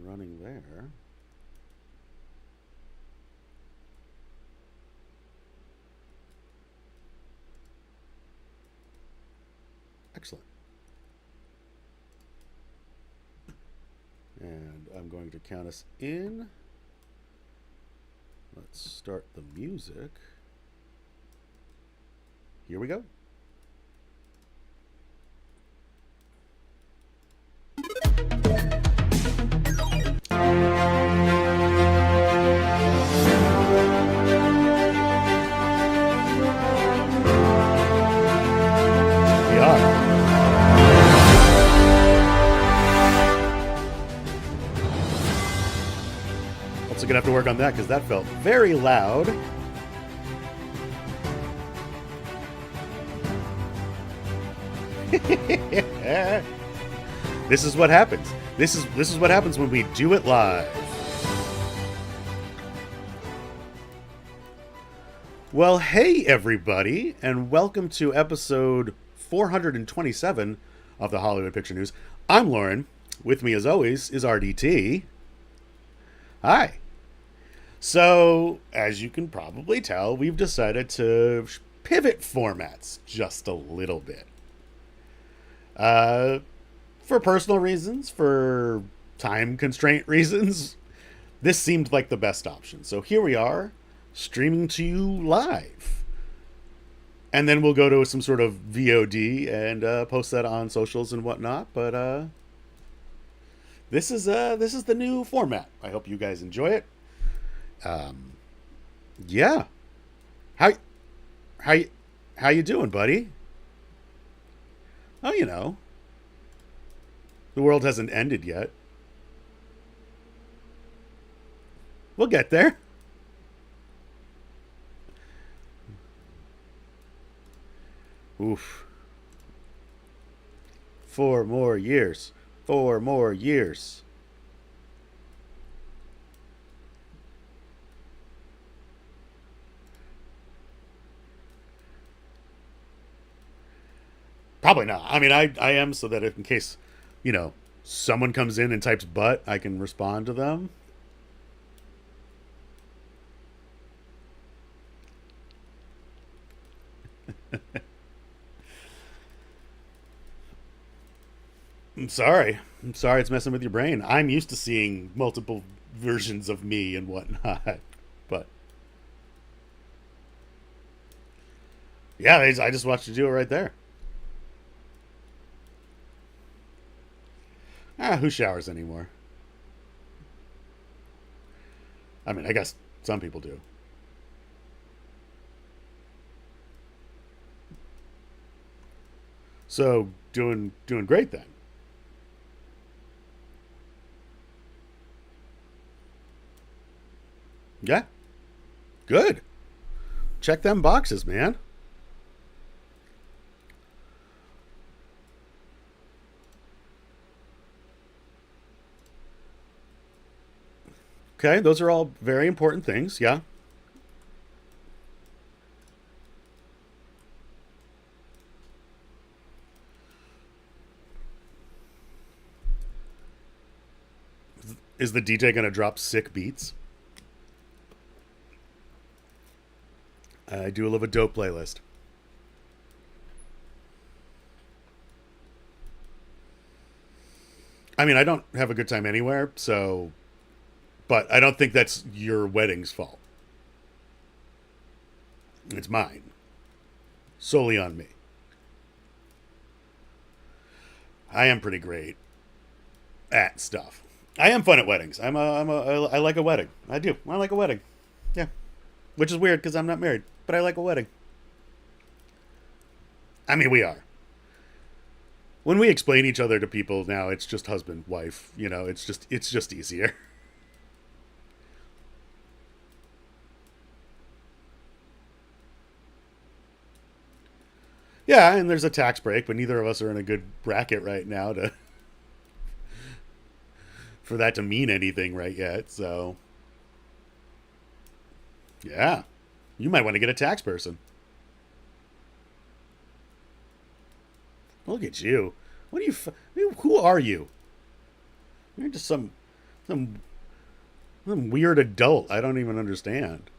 running there. Excellent. And I'm going to count us in. Let's start the music. Here we go. We are. Also gonna have to work on that because that felt very loud. This is what happens. This is what happens when we do it live. Well, hey everybody, and welcome to episode 427 of the Hollywood Picture News. I'm Lauren. With me, as always, is RDT. Hi. So, as you can probably tell, we've decided to pivot formats just a little bit. For personal reasons, for time constraint reasons, this seemed like the best option. So here we are, streaming to you live. And then we'll go to some sort of VOD and post that on socials and whatnot. But this is the new format. I hope you guys enjoy it. Yeah. How how how you doing, buddy? Oh, you know, the world hasn't ended yet. We'll get there. Oof. 4 more years. 4 more years. Probably not. I mean, I am so that if, in case, you know, someone comes in and types "but," I can respond to them. I'm sorry. I'm sorry it's messing with your brain. I'm used to seeing multiple versions of me and whatnot. But yeah, I just watched you do it right there. Who showers anymore? I mean, I guess some people do. So doing great then. Yeah, good. Check them boxes, man. Okay, those are all very important things. Yeah. Is the DJ gonna drop sick beats? I do love a dope playlist. I mean, I don't have a good time anywhere, so. But I don't think that's your wedding's fault. It's mine. Solely on me. I am pretty great at stuff. I am fun at weddings. I like a wedding. I do. I like a wedding. Yeah. Which is weird because I'm not married, but I like a wedding. I mean, we are. When we explain each other to people now, it's just husband, wife. You know, it's just easier. Yeah, and there's a tax break, but neither of us are in a good bracket right now to for that to mean anything right yet. So, yeah, you might want to get a tax person. Look at you. What are you? Who are you? You're just some Some, some weird adult. I don't even understand.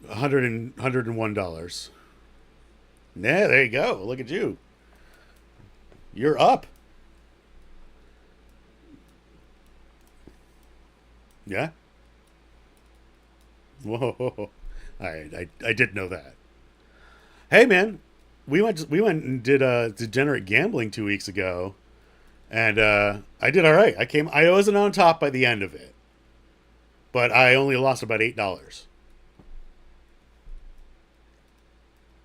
101. Yeah, there you go. Look at you. You're up. Yeah. Whoa. All right. I did know that. Hey, man. We went and did degenerate gambling 2 weeks ago, and I did all right. I wasn't on top by the end of it, but I only lost about $8.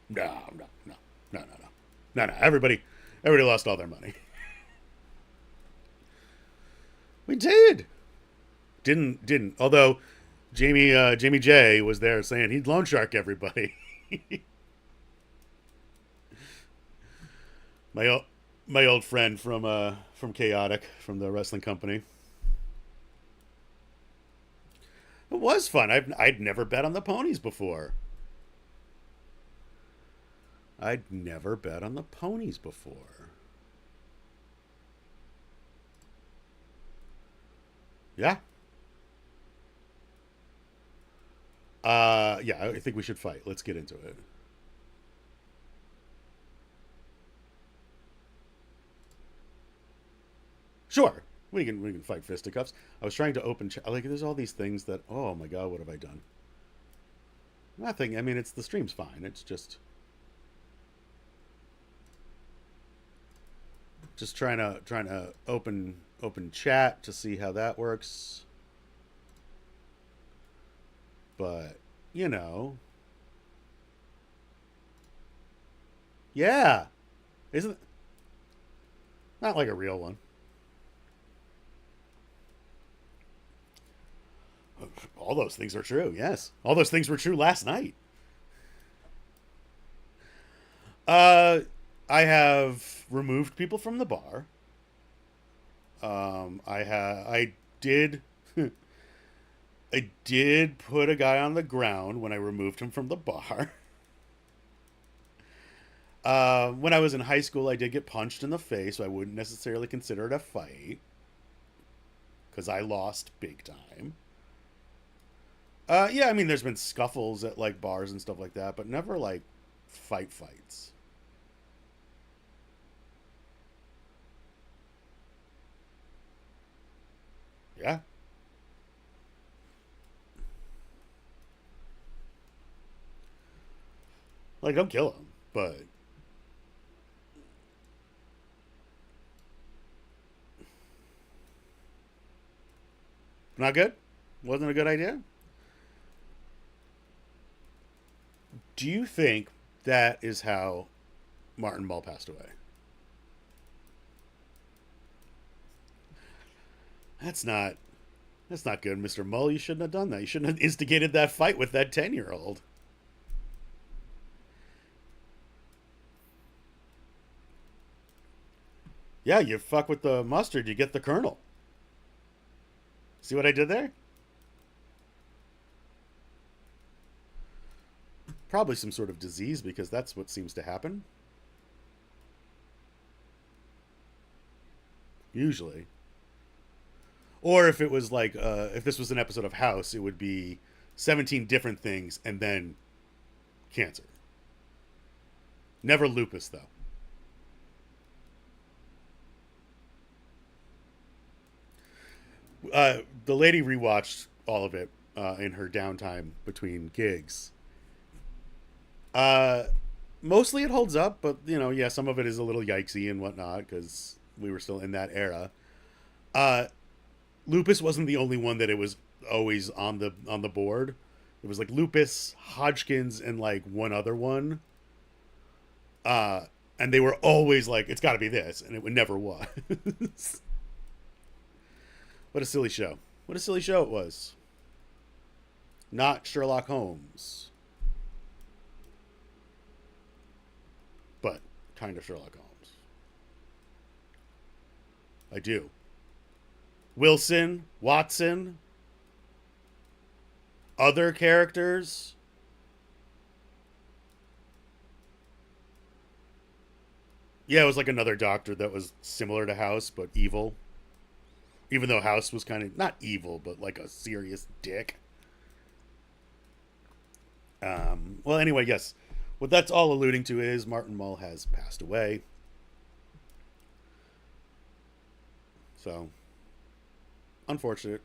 No, no, no, no, no, no, no, no. Everybody lost all their money. We didn't. Although Jamie J was there saying he'd loan shark everybody. my o- my old friend from Chaotic from the wrestling company. It was fun. I'd never bet on the ponies before. I'd never bet on the ponies before. Yeah. Yeah, I think we should fight. Let's get into it. Sure. We can fight fisticuffs. I was trying to open like there's all these things that oh my god, what have I done? Nothing. I mean, it's the stream's fine. It's just trying to open chat to see how that works. But, you know, yeah. Isn't not like a real one. All those things are true. Yes. All those things were true last night. Uh I have removed people from the bar. I did I did put a guy on the ground when I removed him from the bar. When I was in high school, I did get punched in the face, so I wouldn't necessarily consider it a fight because I lost big time. Yeah, I mean, there's been scuffles at like bars and stuff like that, but never like fights. Yeah, like don't kill him, but not good. Wasn't a good idea. Do you think that is how Martin Ball passed away? That's not that's not good, Mr. Mull. You shouldn't have done that. You shouldn't have instigated that fight with that 10-year-old. Yeah, you fuck with the mustard, you get the kernel. See what I did there? Probably some sort of disease because that's what seems to happen. Usually. Or if it was like, if this was an episode of House, it would be 17 different things and then cancer. Never lupus, though. The lady rewatched all of it in her downtime between gigs. Uh, Mostly it holds up, but yeah, some of it is a little yikesy and whatnot because we were still in that era. Uh, Lupus wasn't the only one that it was always on the board. It was like Lupus, Hodgkins, and like one other one. Uh, and they were always like, "It's got to be this," and it never was. What a silly show! What a silly show it was. Not Sherlock Holmes, but kind of Sherlock Holmes. I do. Wilson, Watson, other characters. Yeah, it was like another doctor that was similar to House but evil. Even though House was kind of not evil, but like a serious dick. Well, anyway, yes. What that's all alluding to is Martin Mull has passed away. So, unfortunate.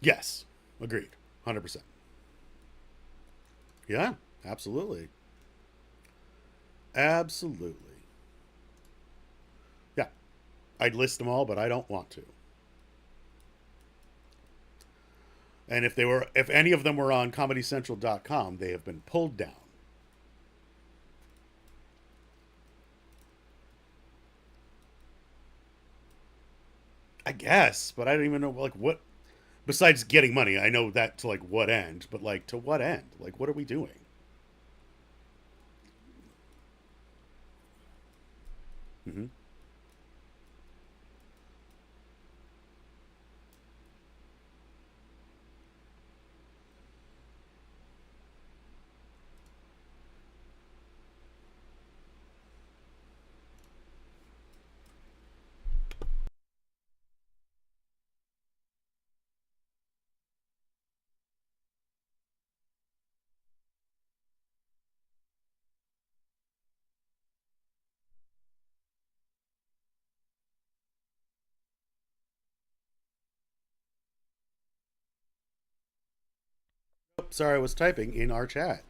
Yes, agreed. 100%. Yeah, absolutely. Absolutely. Yeah, I'd list them all, but I don't want to. And if any of them were on ComedyCentral.com, they have been pulled down. I guess, but I don't even know like what. Besides getting money, I know that to like what end, but like to what end? Like what are we doing? Mm-hmm. Oh, sorry, I was typing in our chat,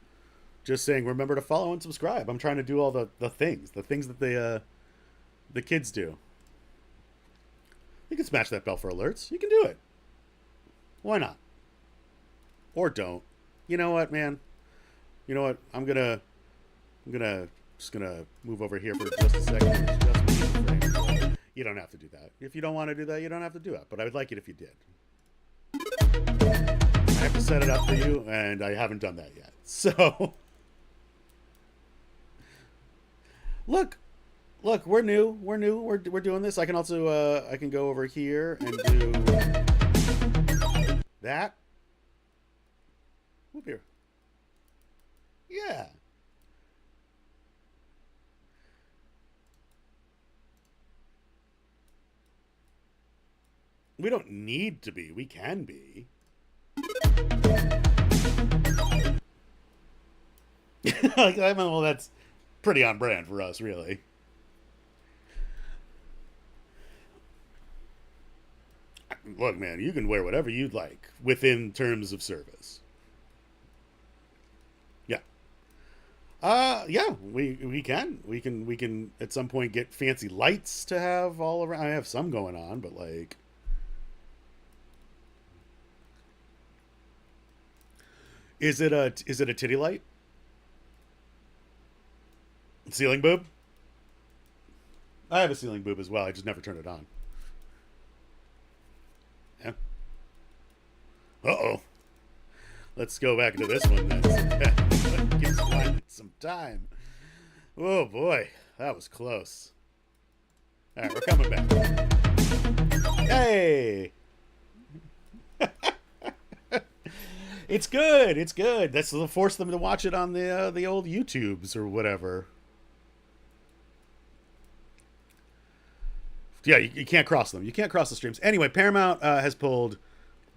just saying remember to follow and subscribe. I'm trying to do all the things that the kids do. You can smash that bell for alerts. You can do it. Why not? Or don't. You know what, man? You know what? I'm gonna just gonna move over here for just a second. You don't have to do that. If you don't want to do that, you don't have to do it. But I would like it if you did. I have to set it up for you, and I haven't done that yet. So look, look, we're new. We're new. We're doing this. I can also I can go over here and do that. Whoop here. Yeah. We don't need to be. We can be. Like, I mean, well, that's pretty on brand for us, really. Look, man, you can wear whatever you'd like within terms of service. Yeah. Yeah, we can at some point get fancy lights to have all around. I have some going on, but like, is it a titty light? Ceiling boob? I have a ceiling boob as well. I just never turn it on. Yeah. Uh oh. Let's go back to this one then. Give some time. Oh boy, that was close. All right, we're coming back. Hey, it's good. It's good. That's to force them to watch it on the old YouTubes or whatever. Yeah, you can't cross them. You can't cross the streams. Anyway, Paramount has pulled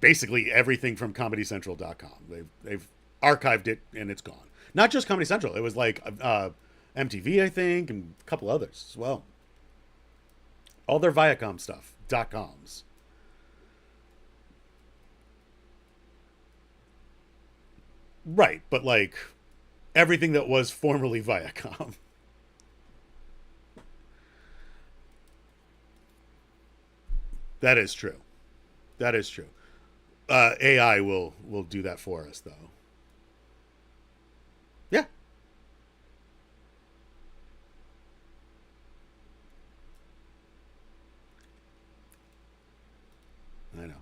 basically everything from ComedyCentral.com. They've archived it and it's gone. Not just Comedy Central. It was like MTV, I think, and a couple others as well. All their Viacom stuff. .coms. Right, but like everything that was formerly Viacom. That is true. That is true. AI will do that for us, though. Yeah, I know.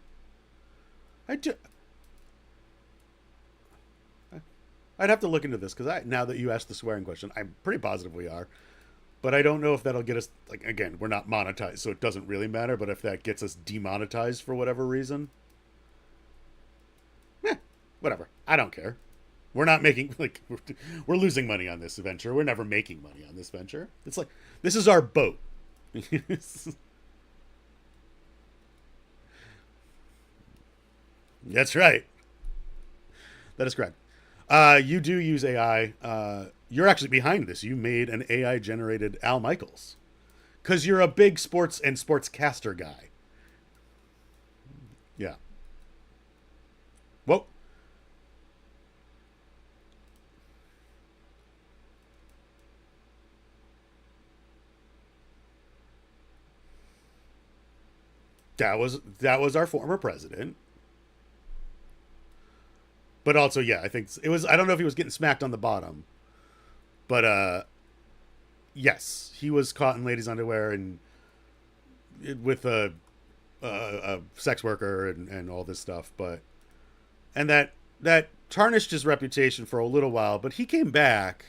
I do. I'd have to look into this because now that you asked the swearing question, I'm pretty positive we are. But I don't know if that'll get us like again. We're not monetized, so it doesn't really matter. But if that gets us demonetized for whatever reason, eh, whatever. I don't care. We're not making like we're losing money on this venture. We're never making money on this venture. It's like this is our boat. That's right. That is correct. You do use AI. You're actually behind this. You made an AI generated Al Michaels because you're a big sports and sportscaster guy. Yeah. Well, that was our former president. But also, yeah, I think it was. I don't know if he was getting smacked on the bottom, but yes, he was caught in ladies' underwear and with a sex worker and all this stuff. But and that tarnished his reputation for a little while. But he came back,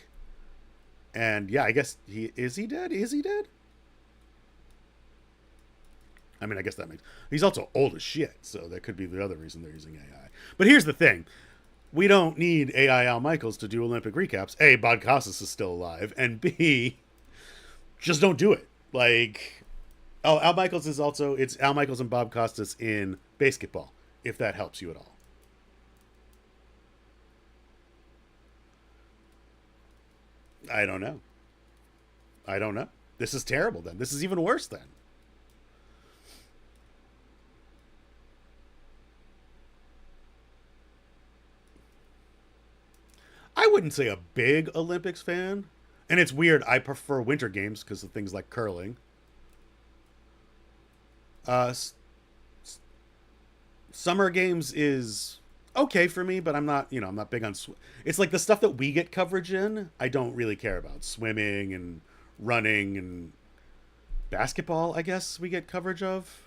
and yeah, I guess he dead? Is he dead? I mean, I guess that makes. He's also old as shit, so that could be the other reason they're using AI. But here's the thing: we don't need AI Al Michaels to do Olympic recaps. A, Bod Costas is still alive, and B, just don't do it. Like, oh, Al Michaels is also it's Al Michaels and Bob Costas in basketball. If that helps you at all, I don't know. I don't know. This is terrible. Then this is even worse. Then I wouldn't say a big Olympics fan, and it's weird. I prefer winter games because of things like curling. Uh, Summer games is okay for me, but I'm not big on. It's like the stuff that we get coverage in. I don't really care about swimming and running and basketball. I guess we get coverage of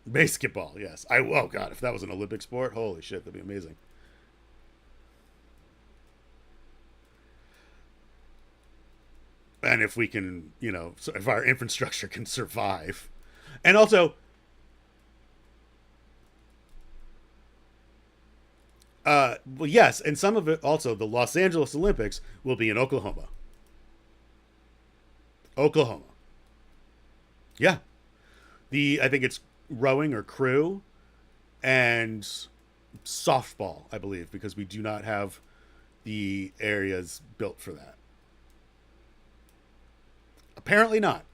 basketball. Yes, I. Oh God, if that was an Olympic sport, holy shit, that'd be amazing. And if we can, if our infrastructure can survive, and also, well, yes, and some of it also, the Los Angeles Olympics will be in Oklahoma. Oklahoma. Yeah. I think it's rowing or crew and softball, I believe, because we do not have the areas built for that. Apparently not.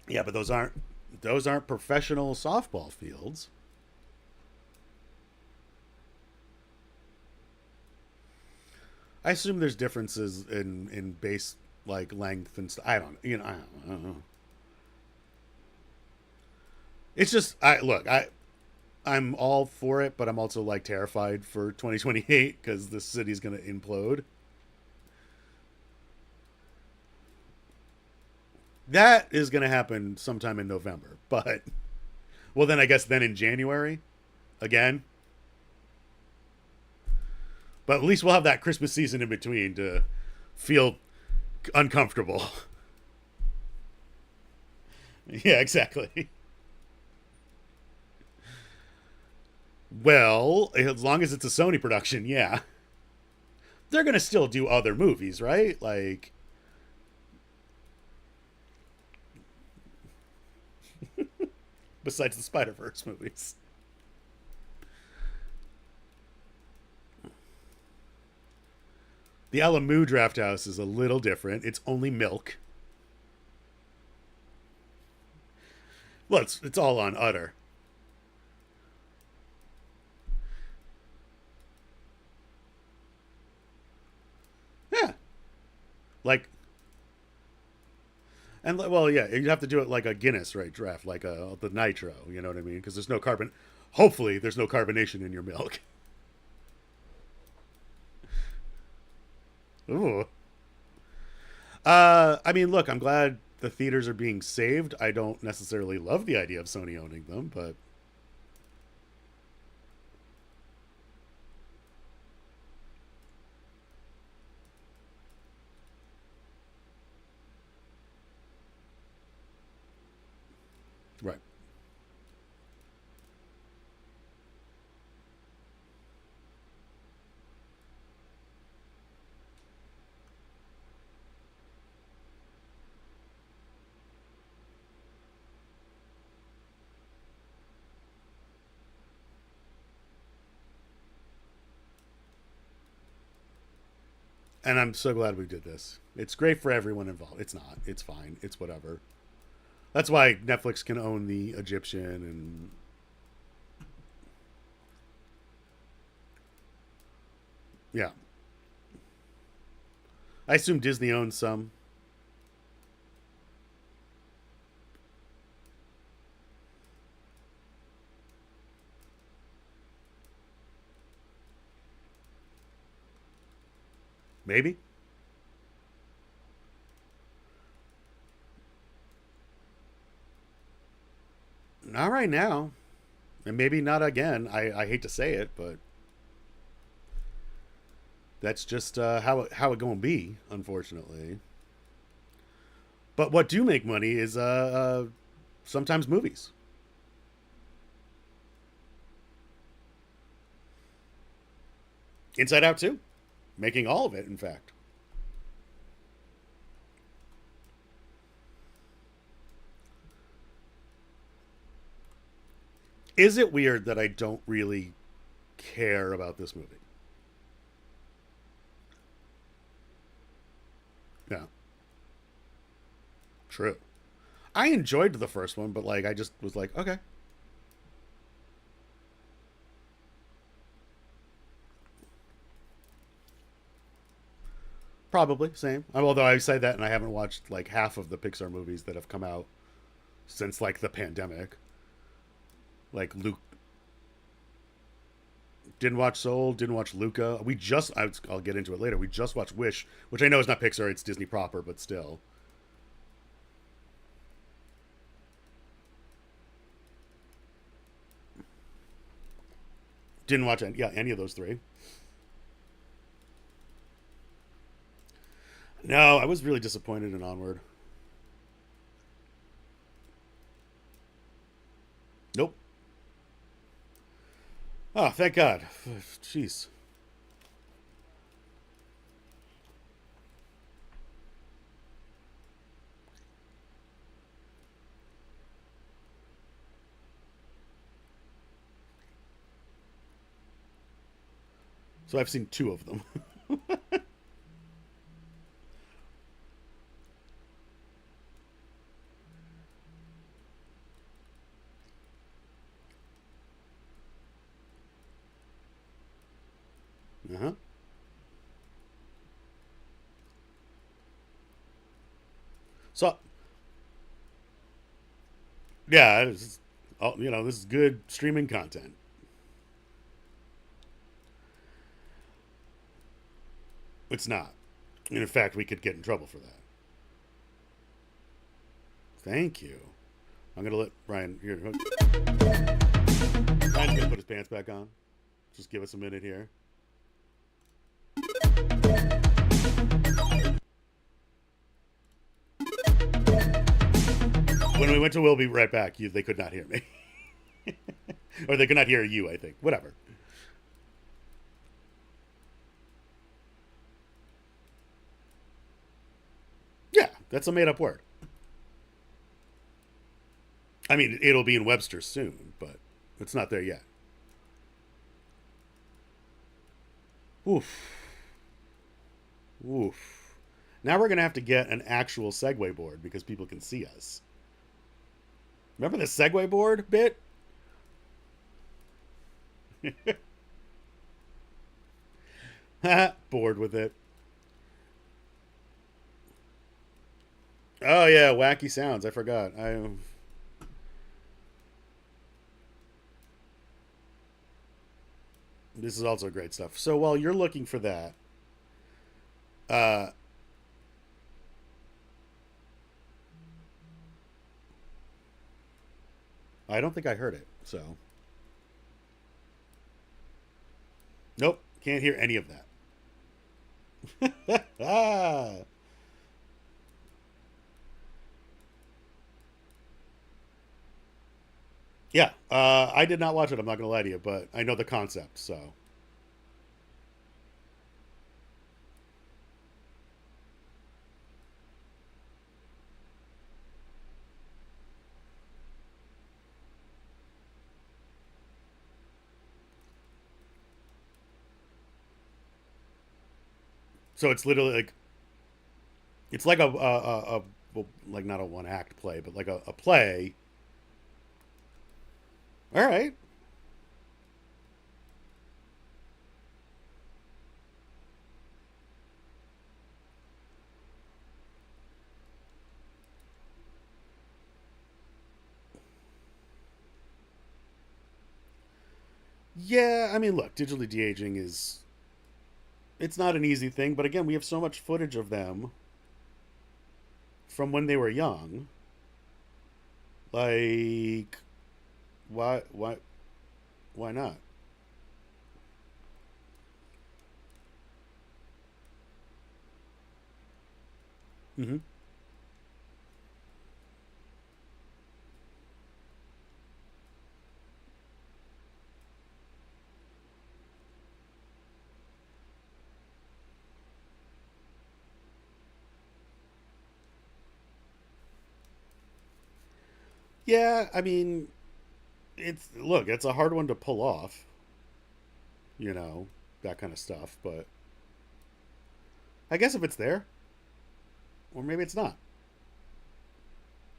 Yeah, but those aren't professional softball fields. I assume there's differences in base like length and stuff. I don't, I don't know. It's just I'm all for it, but I'm also like terrified for 2028 because the city's gonna implode. That is gonna happen sometime in November, but well, then I guess then in January again. But at least we'll have that Christmas season in between to feel uncomfortable. Yeah, exactly. Well, as long as it's a Sony production, yeah. They're going to still do other movies, right? Like, besides the Spider Verse movies. The Alamu Draft House is a little different. It's only milk. Well, it's all on Utter. Yeah. Like, and well, yeah, you have to do it like a Guinness, right? Draft, like the nitro. You know what I mean? Because there's no carbon. Hopefully, there's no carbonation in your milk. Ooh. I mean, look, I'm glad the theaters are being saved. I don't necessarily love the idea of Sony owning them, but Right. And I'm so glad we did this. It's great for everyone involved. It's not. It's fine. It's whatever. That's why Netflix can own the Egyptian and yeah. I assume Disney owns some. Maybe. Not right now. And maybe not again. I hate to say it, but that's just how it gonna be, unfortunately. But what do make money is sometimes movies. Inside Out too, making all of it. In fact, is it weird that I don't really care about this movie? Yeah, true. I enjoyed the first one, but like I just was like, okay, probably same. Although I say that, and I haven't watched like half of the Pixar movies that have come out since like the pandemic. Like Luke didn't watch Soul, didn't watch Luca. I'll get into it later. We just watched Wish, which I know is not Pixar, it's Disney proper, but still. Didn't watch any of those three. No, I was really disappointed in Onward. Nope. Oh, thank God. Jeez. So I've seen two of them. Uh huh. So yeah, this is good streaming content. It's not. And in fact, we could get in trouble for that. Thank you. I'm gonna let Ryan here. Ryan's gonna put his pants back on. Just give us a minute here. When we went to We'll Be Right Back, they could not hear me. Or they could not hear you, I think. Whatever. Yeah, that's a made up word. I mean, it'll be in Webster soon, but it's not there yet. Oof. Oof. Now we're going to have to get an actual Segway board because people can see us. Remember the Segway board bit? Bored with it. Oh yeah, wacky sounds. I forgot. This is also great stuff. So while you're looking for that, uh, I don't think I heard it. So nope, can't hear any of that. Ah, Yeah, I did not watch it. I'm not gonna lie to you, but I know the concept. So it's literally like it's like a well, like not a one act play, but like a play. All right. Yeah, I mean, look, digitally de aging is it's not an easy thing, but again, we have so much footage of them from when they were young. Like, why not? Hmm. Yeah, I mean, it's look, it's a hard one to pull off, you know, that kind of stuff. But I guess if it's there, or maybe it's not.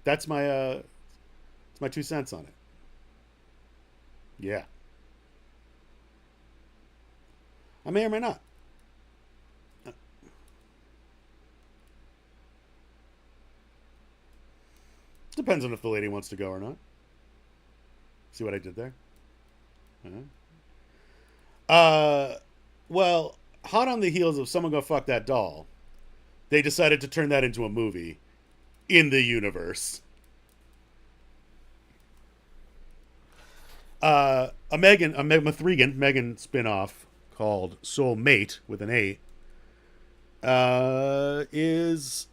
That's it's my 2 cents on it. Yeah, I may or may not. Depends on if the lady wants to go or not. See what I did there? Uh, well, hot on the heels of someone go fuck that doll, they decided to turn that into a movie in the universe. A Megan spinoff called Soulmate with an A is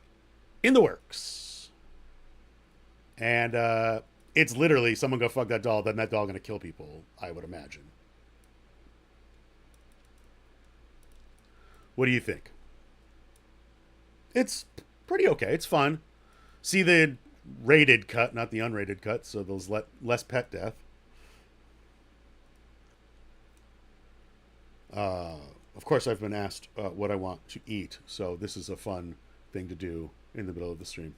in the works, and it's literally someone go fuck that doll, then that doll gonna kill people. I would imagine. What do you think? It's pretty okay. It's fun. See the rated cut, not the unrated cut, so there's less pet death. Uh, of course, I've been asked what I want to eat, so this is a fun thing to do in the middle of the stream.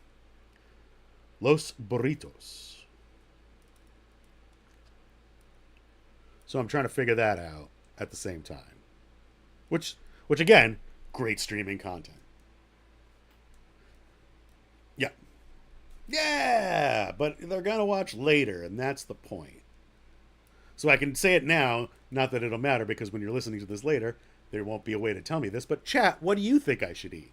Los burritos. So I'm trying to figure that out at the same time, which, which again, great streaming content. Yeah, yeah, but they're gonna watch later, and that's the point. So I can say it now, not that it'll matter, because when you're listening to this later, there won't be a way to tell me this. But chat, what do you think I should eat?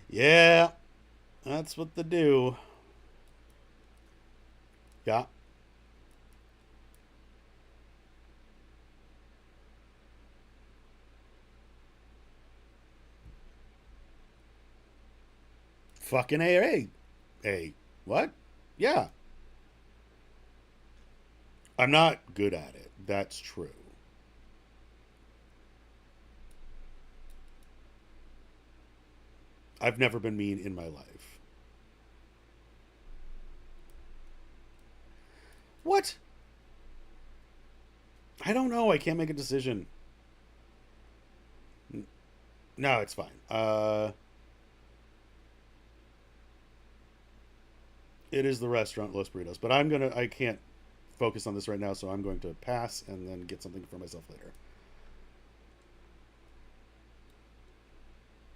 Yeah, that's what they do. Yeah. Fucking A. What? Yeah. I'm not good at it. That's true. I've never been mean in my life. What? I don't know. I can't make a decision. No, it's fine. It is the restaurant Los Burritos, but I can't focus on this right now, so I'm going to pass and then get something for myself later.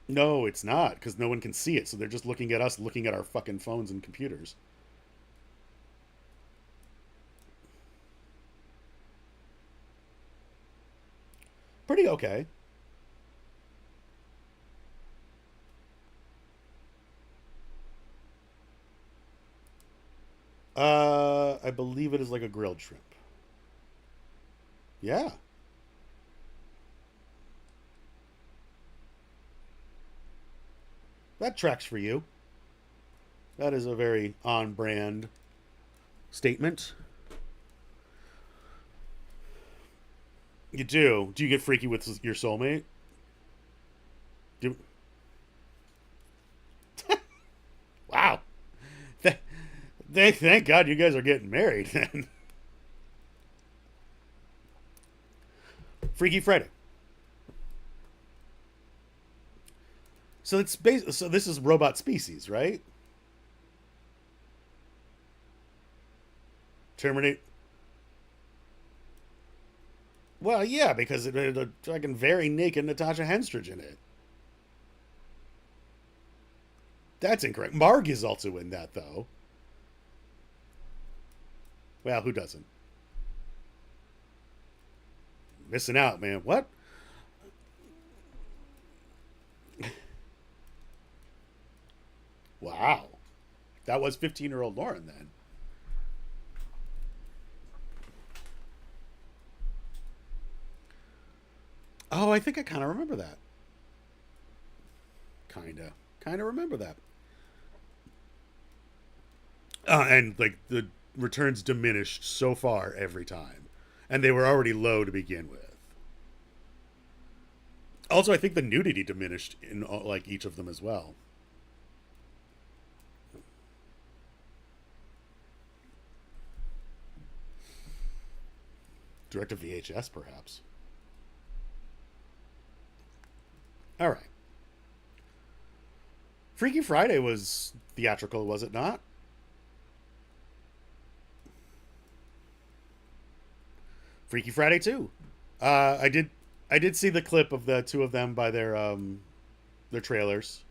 No, it's not, because no one can see it, so they're just looking at us, looking at our fucking phones and computers. Pretty okay. I believe it is like a grilled shrimp. Yeah. That tracks for you. That is a very on brand statement. You do. Do you get freaky with your soulmate? Do... Wow. Thank God you guys are getting married then. Freaky Friday. So so this is robot species, right? Terminate. Well, yeah, because it had a fucking very naked Natasha Henstridge in it. That's incorrect. Marg is also in that, though. Well, who doesn't? Missing out, man. What? Wow. That was 15-year-old Lauren then. Oh, I think I kind of remember that. Kind of remember that. And like the returns diminished so far every time, and they were already low to begin with. Also, I think the nudity diminished in like each of them as well. Direct to VHS, perhaps. All right. Freaky Friday was theatrical, was it not? Freaky Friday too. I did. I did see the clip of the two of them by their trailers,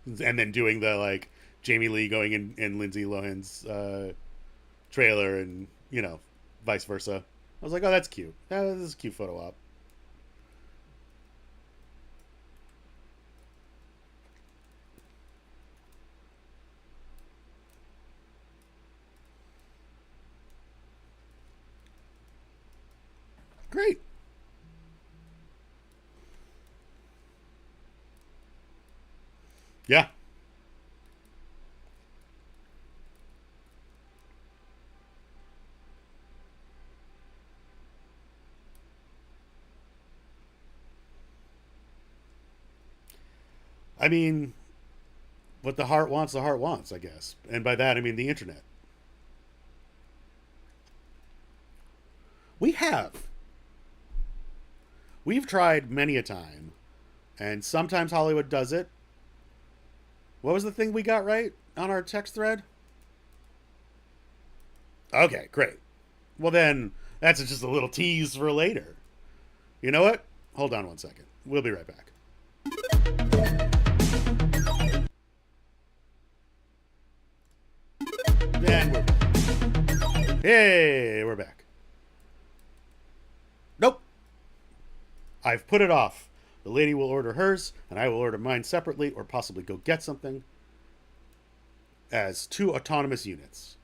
and then doing the like Jamie Lee going in Lindsay Lohan's trailer, and vice versa. I was like, oh, that's cute. This is a cute photo op. Great. Yeah. I mean, what the heart wants, I guess. And by that, I mean the internet. We have. We've tried many a time, and sometimes Hollywood does it. What was the thing we got right on our text thread? Okay, great. Well, then, that's just a little tease for later. You know what? Hold on one second. We'll be right back. And we're back. Hey, we're back. Nope. I've put it off. The lady will order hers, and I will order mine separately, or possibly go get something as two autonomous units.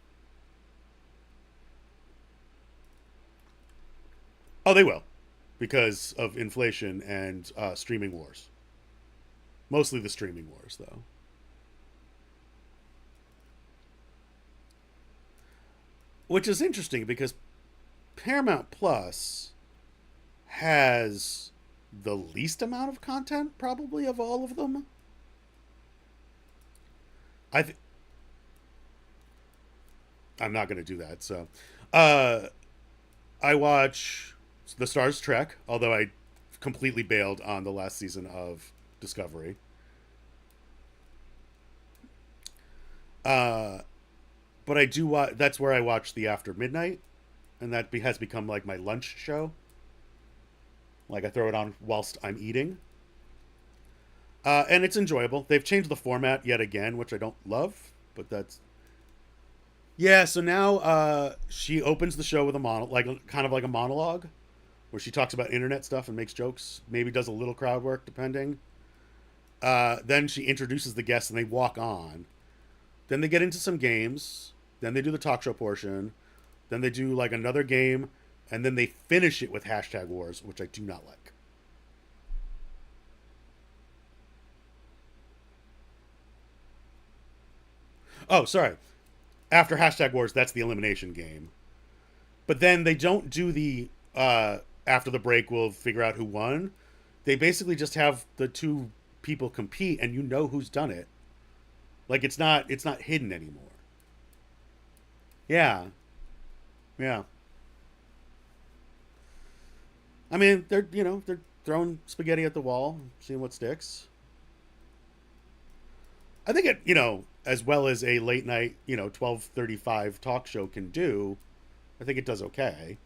Oh, they will, because of inflation and streaming wars. Mostly the streaming wars, though. Which is interesting because Paramount Plus has the least amount of content, probably, of all of them. I th- I'm not going to do that. So, uh, I watch the Stars Trek, although I completely bailed on the last season of Discovery. Uh, but I do watch. That's where I watch the After Midnight, and has become like my lunch show. Like I throw it on whilst I'm eating, and it's enjoyable. They've changed the format yet again, which I don't love, but that's yeah. So now she opens the show with a kind of like a monologue, where she talks about internet stuff and makes jokes. Maybe does a little crowd work, depending. Then she introduces the guests and they walk on. Then they get into some games. Then they do the talk show portion. Then they do like another game, and then they finish it with hashtag wars, which I do not like. Oh, sorry. After hashtag wars, that's the elimination game. But then they don't do the after the break we'll figure out who won. They basically just have the two people compete, and you know who's done it. Like it's not hidden anymore. Yeah, yeah. I mean, they're throwing spaghetti at the wall, seeing what sticks. I think it as well as a late night 12:35 talk show can do. I think it does okay.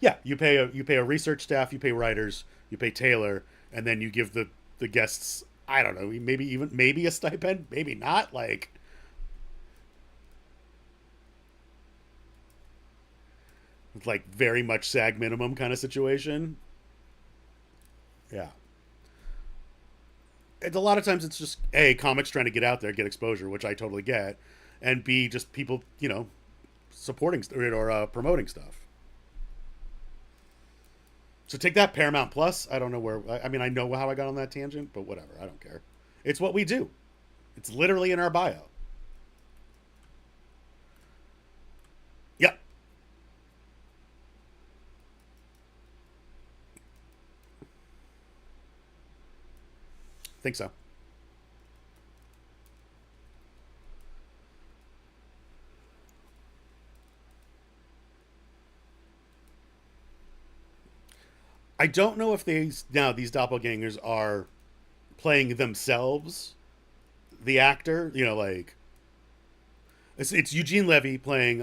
Yeah, you pay a research staff, you pay writers, you pay Taylor, and then you give the guests, I don't know, maybe a stipend, maybe not, like very much SAG minimum kind of situation. Yeah. And a lot of times it's just A, comics trying to get out there, get exposure, which I totally get, and B, just people, supporting or promoting stuff. So take that, Paramount Plus. I don't know where. I mean, I know how I got on that tangent, but whatever. I don't care. It's what we do. It's literally in our bio. Yep, think so. I don't know if these doppelgangers are playing themselves, the actor. It's Eugene Levy playing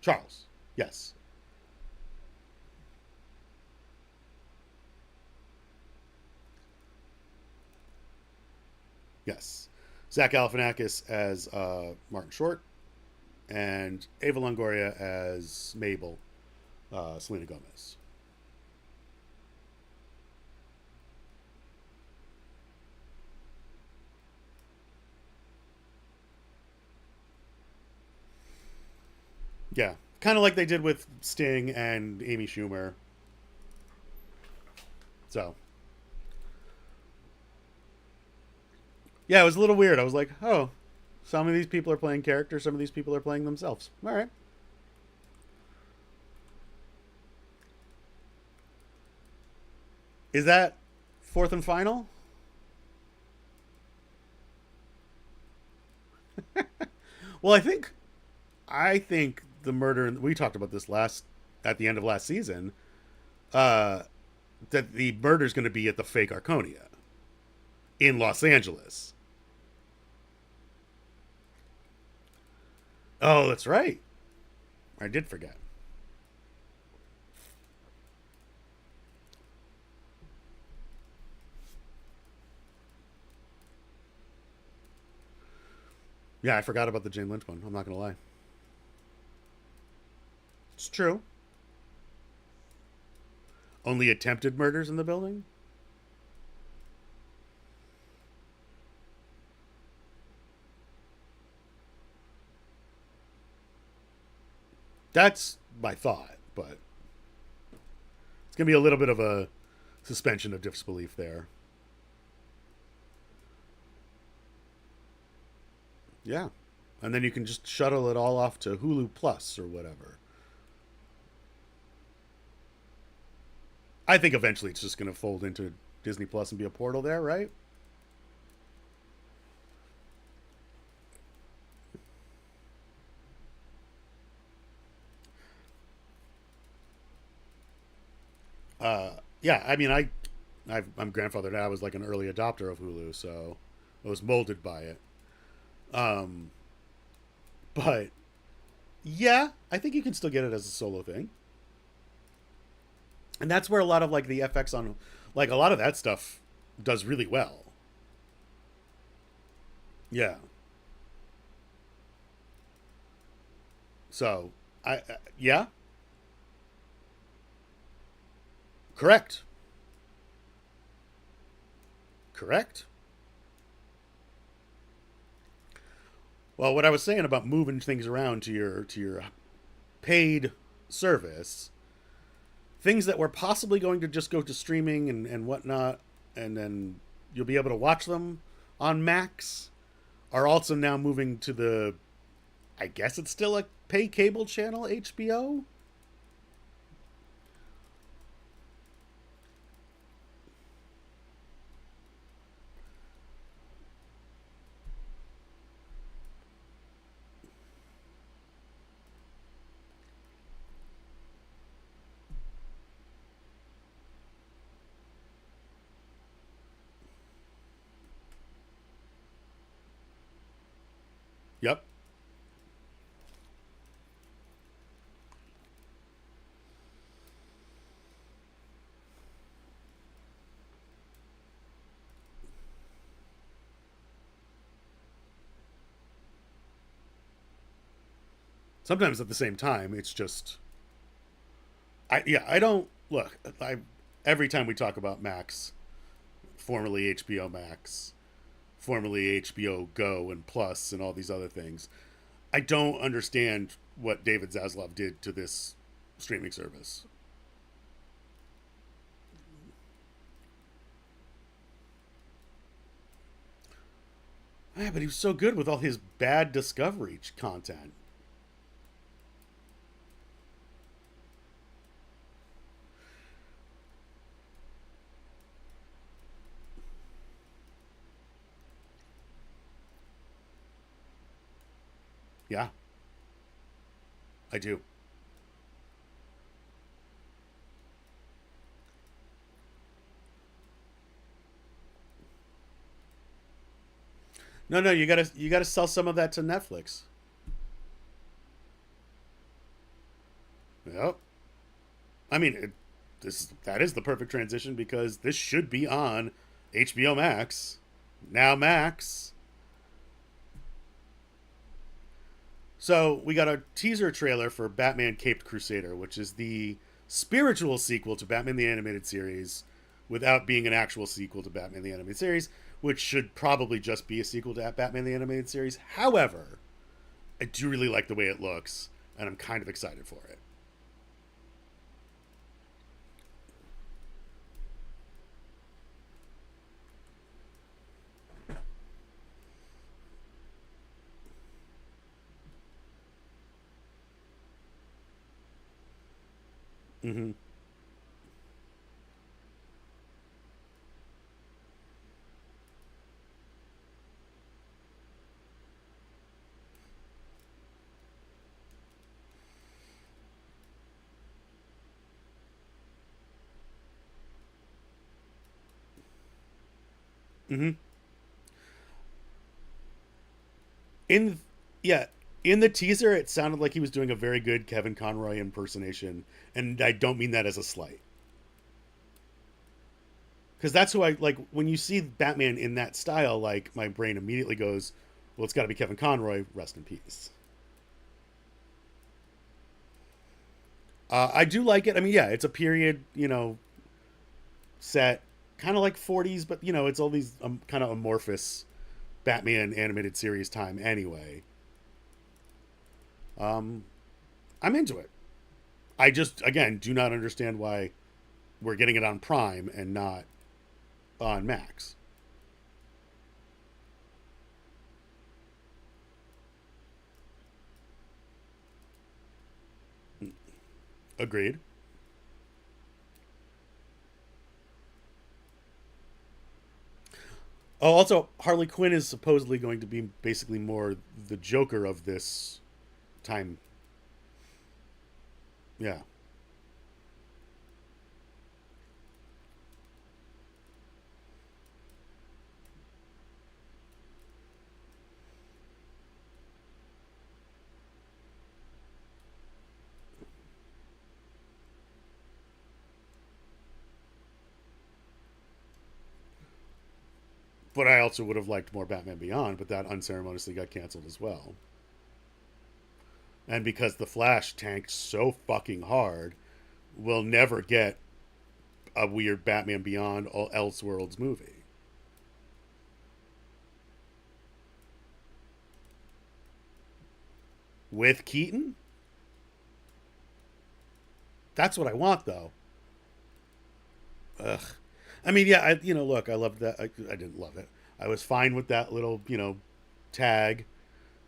Charles. Yes, yes. Zach Galifianakis as Martin Short, and Ava Longoria as Mabel, Selena Gomez. Yeah, kind of like they did with Sting and Amy Schumer. So yeah, it was a little weird. I was like, oh, some of these people are playing characters, some of these people are playing themselves. All right. Is that fourth and final? Well, I think the murder. We talked about this last at the end of last season. Uh, that the murder is going to be at the fake Arconia in Los Angeles. Oh, that's right. I did forget. Yeah, I forgot about the Jane Lynch one. I'm not going to lie. It's true. Only attempted murders in the building? That's my thought, but it's going to be a little bit of a suspension of disbelief there. Yeah. And then you can just shuttle it all off to Hulu Plus or whatever. I think eventually it's just going to fold into Disney Plus and be a portal there, right? Yeah, I mean, I'm grandfathered. I was like an early adopter of Hulu, so I was molded by it. Um, but yeah, I think you can still get it as a solo thing, and that's where a lot of like the FX on, like a lot of that stuff, does really well. Yeah. So yeah, correct, correct. Well, what I was saying about moving things around to your paid service, things that were possibly going to just go to streaming and whatnot, and then you'll be able to watch them on Max, are also now moving to the, I guess it's still a pay cable channel, HBO. Yep. Sometimes at the same time, it's just I don't look. I Every time we talk about Max, formerly HBO Max, formerly HBO Go and Plus, and all these other things, I don't understand what David Zaslav did to this streaming service. Yeah, but he was so good with all his bad Discovery content. Yeah, I do. No, no, you gotta sell some of that to Netflix. Yep. I mean, that is the perfect transition because this should be on HBO Max. Now Max. So we got a teaser trailer for Batman Caped Crusader, which is the spiritual sequel to Batman the Animated Series without being an actual sequel to Batman the Animated Series, which should probably just be a sequel to Batman the Animated Series. However, I do really like the way it looks, and I'm kind of excited for it. Mm-hmm. Mm-hmm. In Yeah, in the teaser, it sounded like he was doing a very good Kevin Conroy impersonation, and I don't mean that as a slight, because that's who I like. When you see Batman in that style, like my brain immediately goes, "Well, it's got to be Kevin Conroy. Rest in peace." I do like it. I mean, yeah, it's a period, set, kind of like 40s, but it's all these kind of amorphous Batman animated series time anyway. Um, I'm into it. I just, again, do not understand why we're getting it on Prime and not on Max. Agreed. Oh, also, Harley Quinn is supposedly going to be basically more the Joker of this time. Yeah. But I also would have liked more Batman Beyond, but that unceremoniously got canceled as well. And because The Flash tanked so fucking hard, we'll never get a weird Batman Beyond or Elseworlds movie. With Keaton? That's what I want, though. Ugh. I mean, yeah, look, I loved that. I didn't love it. I was fine with that little, tag,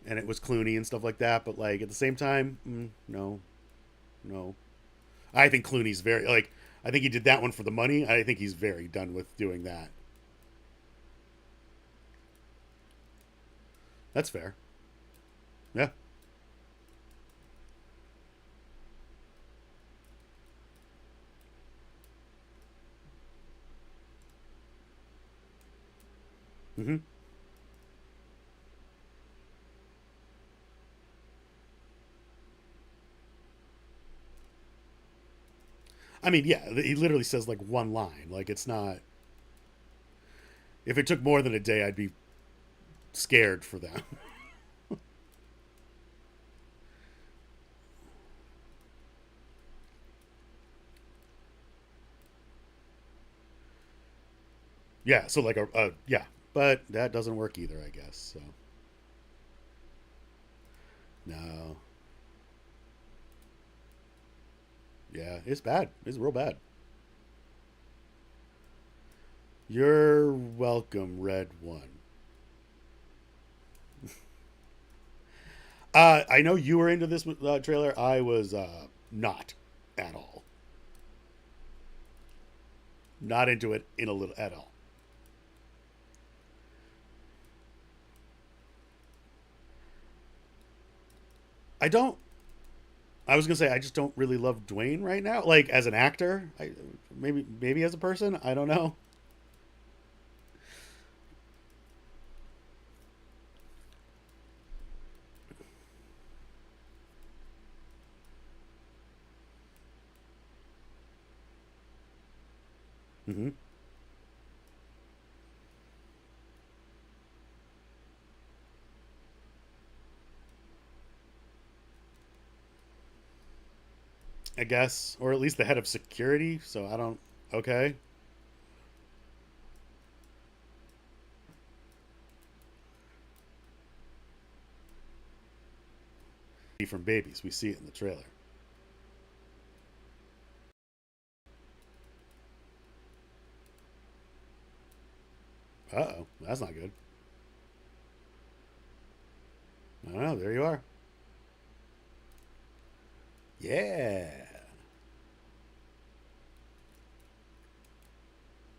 and it was Clooney and stuff like that. But like at the same time, no, no. I think Clooney's very like. I think he did that one for the money. I think he's very done with doing that. That's fair. Yeah. hmm I mean, yeah, he literally says like one line. Like it's not. If it took more than a day, I'd be scared for them. Yeah. So like yeah, but that doesn't work either, I guess. So no. Yeah, it's bad. It's real bad. You're welcome, Red One. I know you were into this trailer. I was not at all. Not into it in a little at all. I don't. I was gonna say I just don't really love Dwayne right now. Like as an actor, maybe as a person, I don't know. hmm I guess, or at least the head of security. So I don't. Okay, from babies, we see it in the trailer. Uh oh, that's not good. I don't know. There you are. Yeah.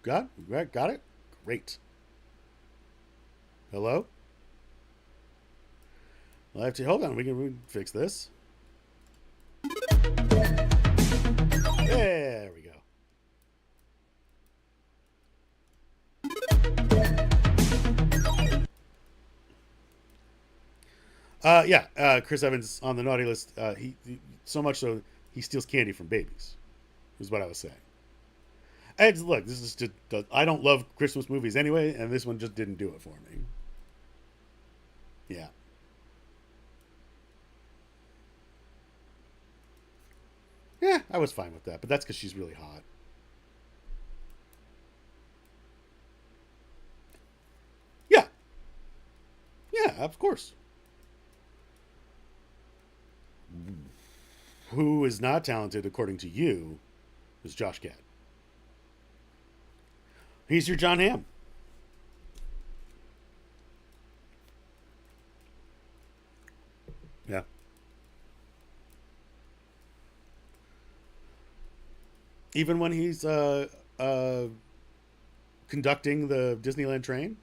Got it. Great. Hello. Well, I have to hold on. We can fix this. There we go. Yeah. Chris Evans on the naughty list. He so much so he steals candy from babies. Is what I was saying. And look, this is just I don't love Christmas movies anyway, and this one just didn't do it for me. Yeah. Yeah, I was fine with that, but that's because she's really hot. Yeah. Yeah, of course. Who is not talented, according to you, is Josh Gad. He's your John Hamm. Yeah. Even when he's conducting the Disneyland train.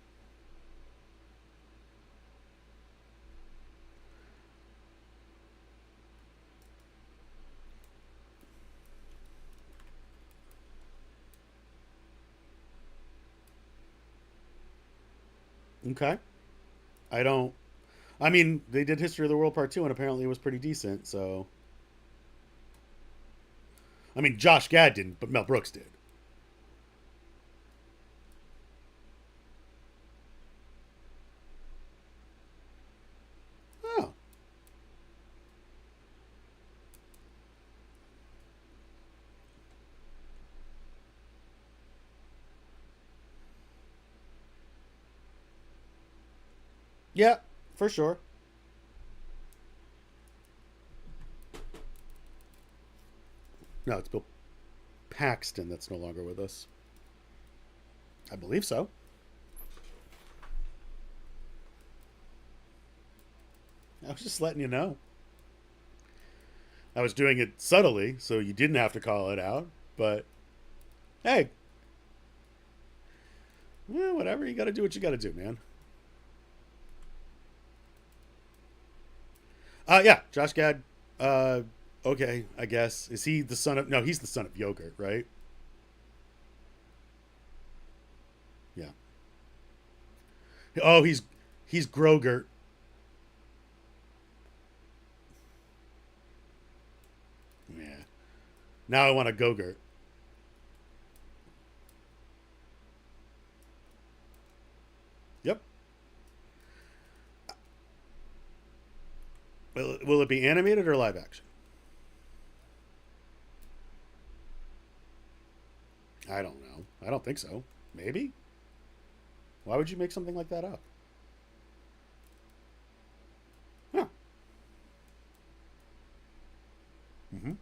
Okay. I don't. I mean, they did History of the World Part 2, and apparently it was pretty decent, so. I mean, Josh Gad didn't, but Mel Brooks did. Oh. Yeah, for sure. No, it's Bill Paxton that's no longer with us. I believe so. I was just letting you know. I was doing it subtly, so you didn't have to call it out. But hey, yeah, whatever. You got to do what you got to do, man. Yeah, Josh Gad. Okay, I guess. Is he the son of? No, he's the son of Yogurt, right? Yeah. Oh, he's Grogurt. Yeah. Now I want a Gogurt. Yep. Will it be animated or live action? I don't know. I don't think so. Maybe. Why would you make something like that up? Huh. Mm-hmm.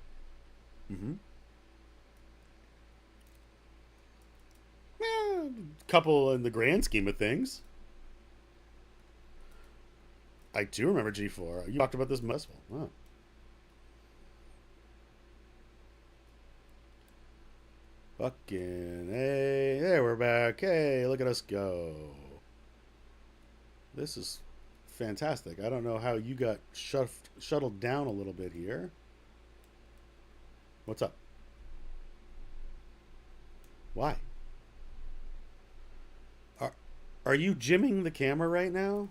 Mm-hmm. Yeah, couple in the grand scheme of things. I do remember G4. You talked about this festival. Wow. Fucking hey, there we're back. Hey, look at us go. This is fantastic. I don't know how you got shuttled down a little bit here. What's up? Why? Are are you jimming the camera right now?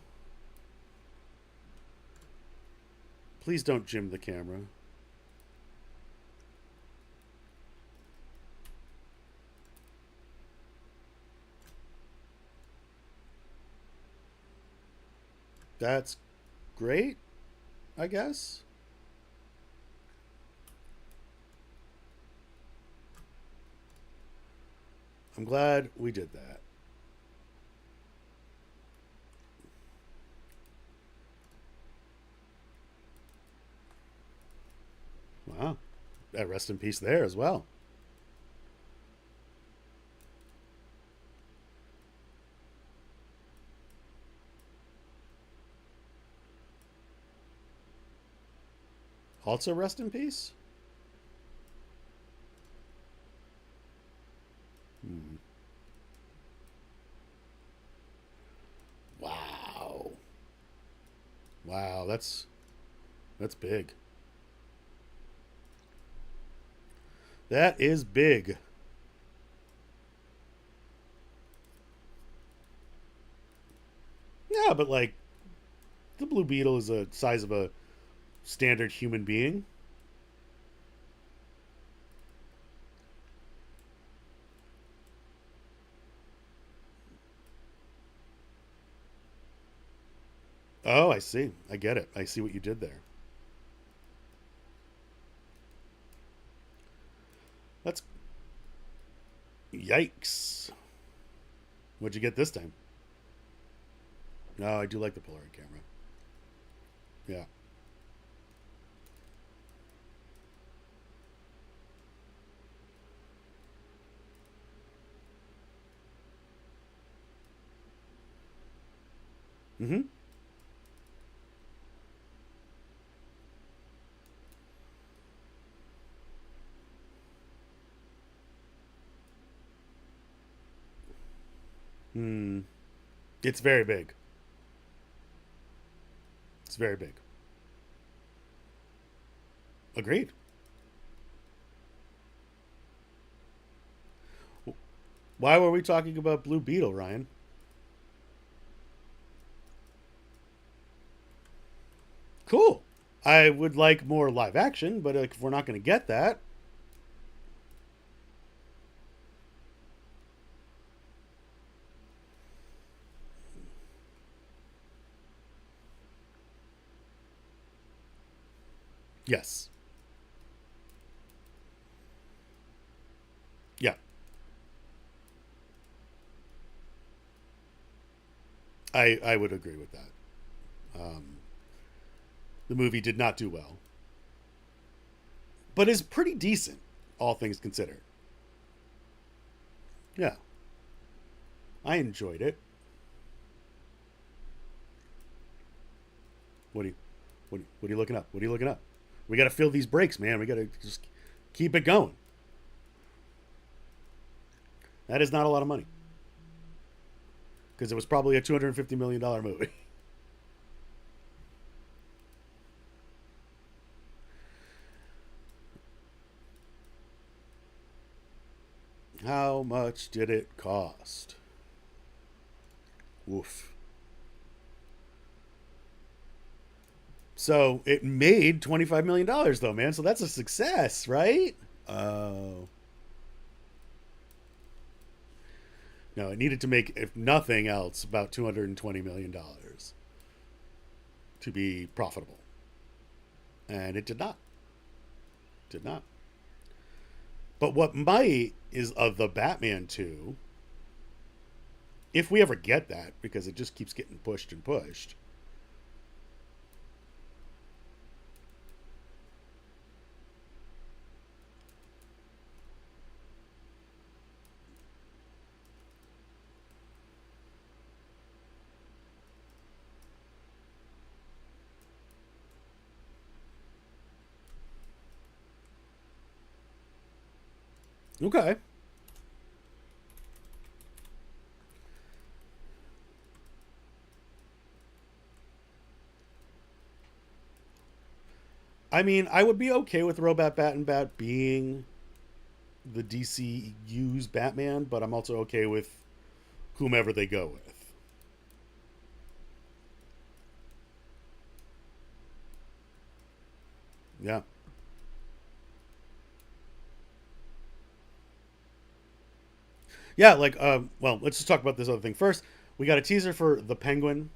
Please don't jim the camera. That's great, I guess. I'm glad we did that. Wow. Rest in peace there as well. Also, rest in peace. Hmm. Wow. Wow, that's big. That is big. Yeah, but like the blue beetle is the size of a standard human being. Oh, I see. I get it. I see what you did there. That's yikes. What'd you get this time? No, I do like the Polaroid camera. Yeah. Mm-hmm. Hmm. It's very big. It's very big. Agreed. Why were we talking about Blue Beetle, Ryan? Cool. I would like more live action, but like, if we're not going to get that, yes. Yeah. I would agree with that. Um, the movie did not do well, but is pretty decent, all things considered. Yeah. I enjoyed it. What are you what are you looking up? What are you looking up? We got to fill these breaks, man. We got to just keep it going. That is not a lot of money because it was probably a $250 million movie. How much did it cost? Woof. So it made $25 million though, man. So that's a success, right? Oh. No, it needed to make, if nothing else, about $220 million to be profitable. And it did not. Did not. But what might is of the Batman 2, if we ever get that, because it just keeps getting pushed and pushed. Okay. I mean, I would be okay with Robot Bat and Bat being the DCU's Batman, but I'm also okay with whomever they go with. Yeah. Yeah, like, well, let's just talk about this other thing first. We got a teaser for The Penguin,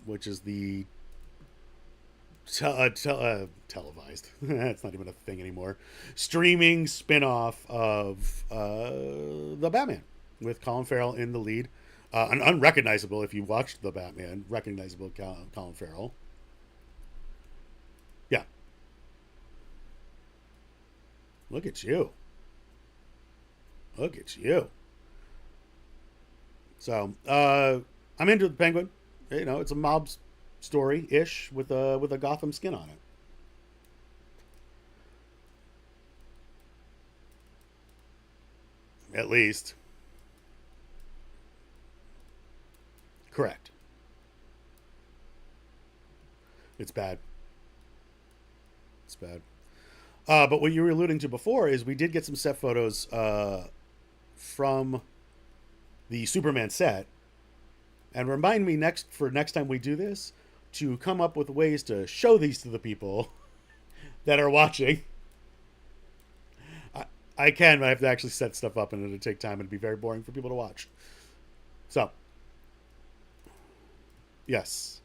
which is the televised. It's not even a thing anymore. Streaming spin-off of the Batman with Colin Farrell in the lead. An unrecognizable, if you watched the Batman, recognizable Colin Farrell. Yeah, look at you. Look at you. So I'm into the Penguin. You know, it's a mob story ish with a Gotham skin on it. At least, correct. It's bad. It's bad. But what you were alluding to before is we did get some set photos from the Superman set, and remind me next time we do this to come up with ways to show these to the people that are watching. I, I can, but I have to actually set stuff up, and it'll take time, and it'd be very boring for people to watch. So, yes.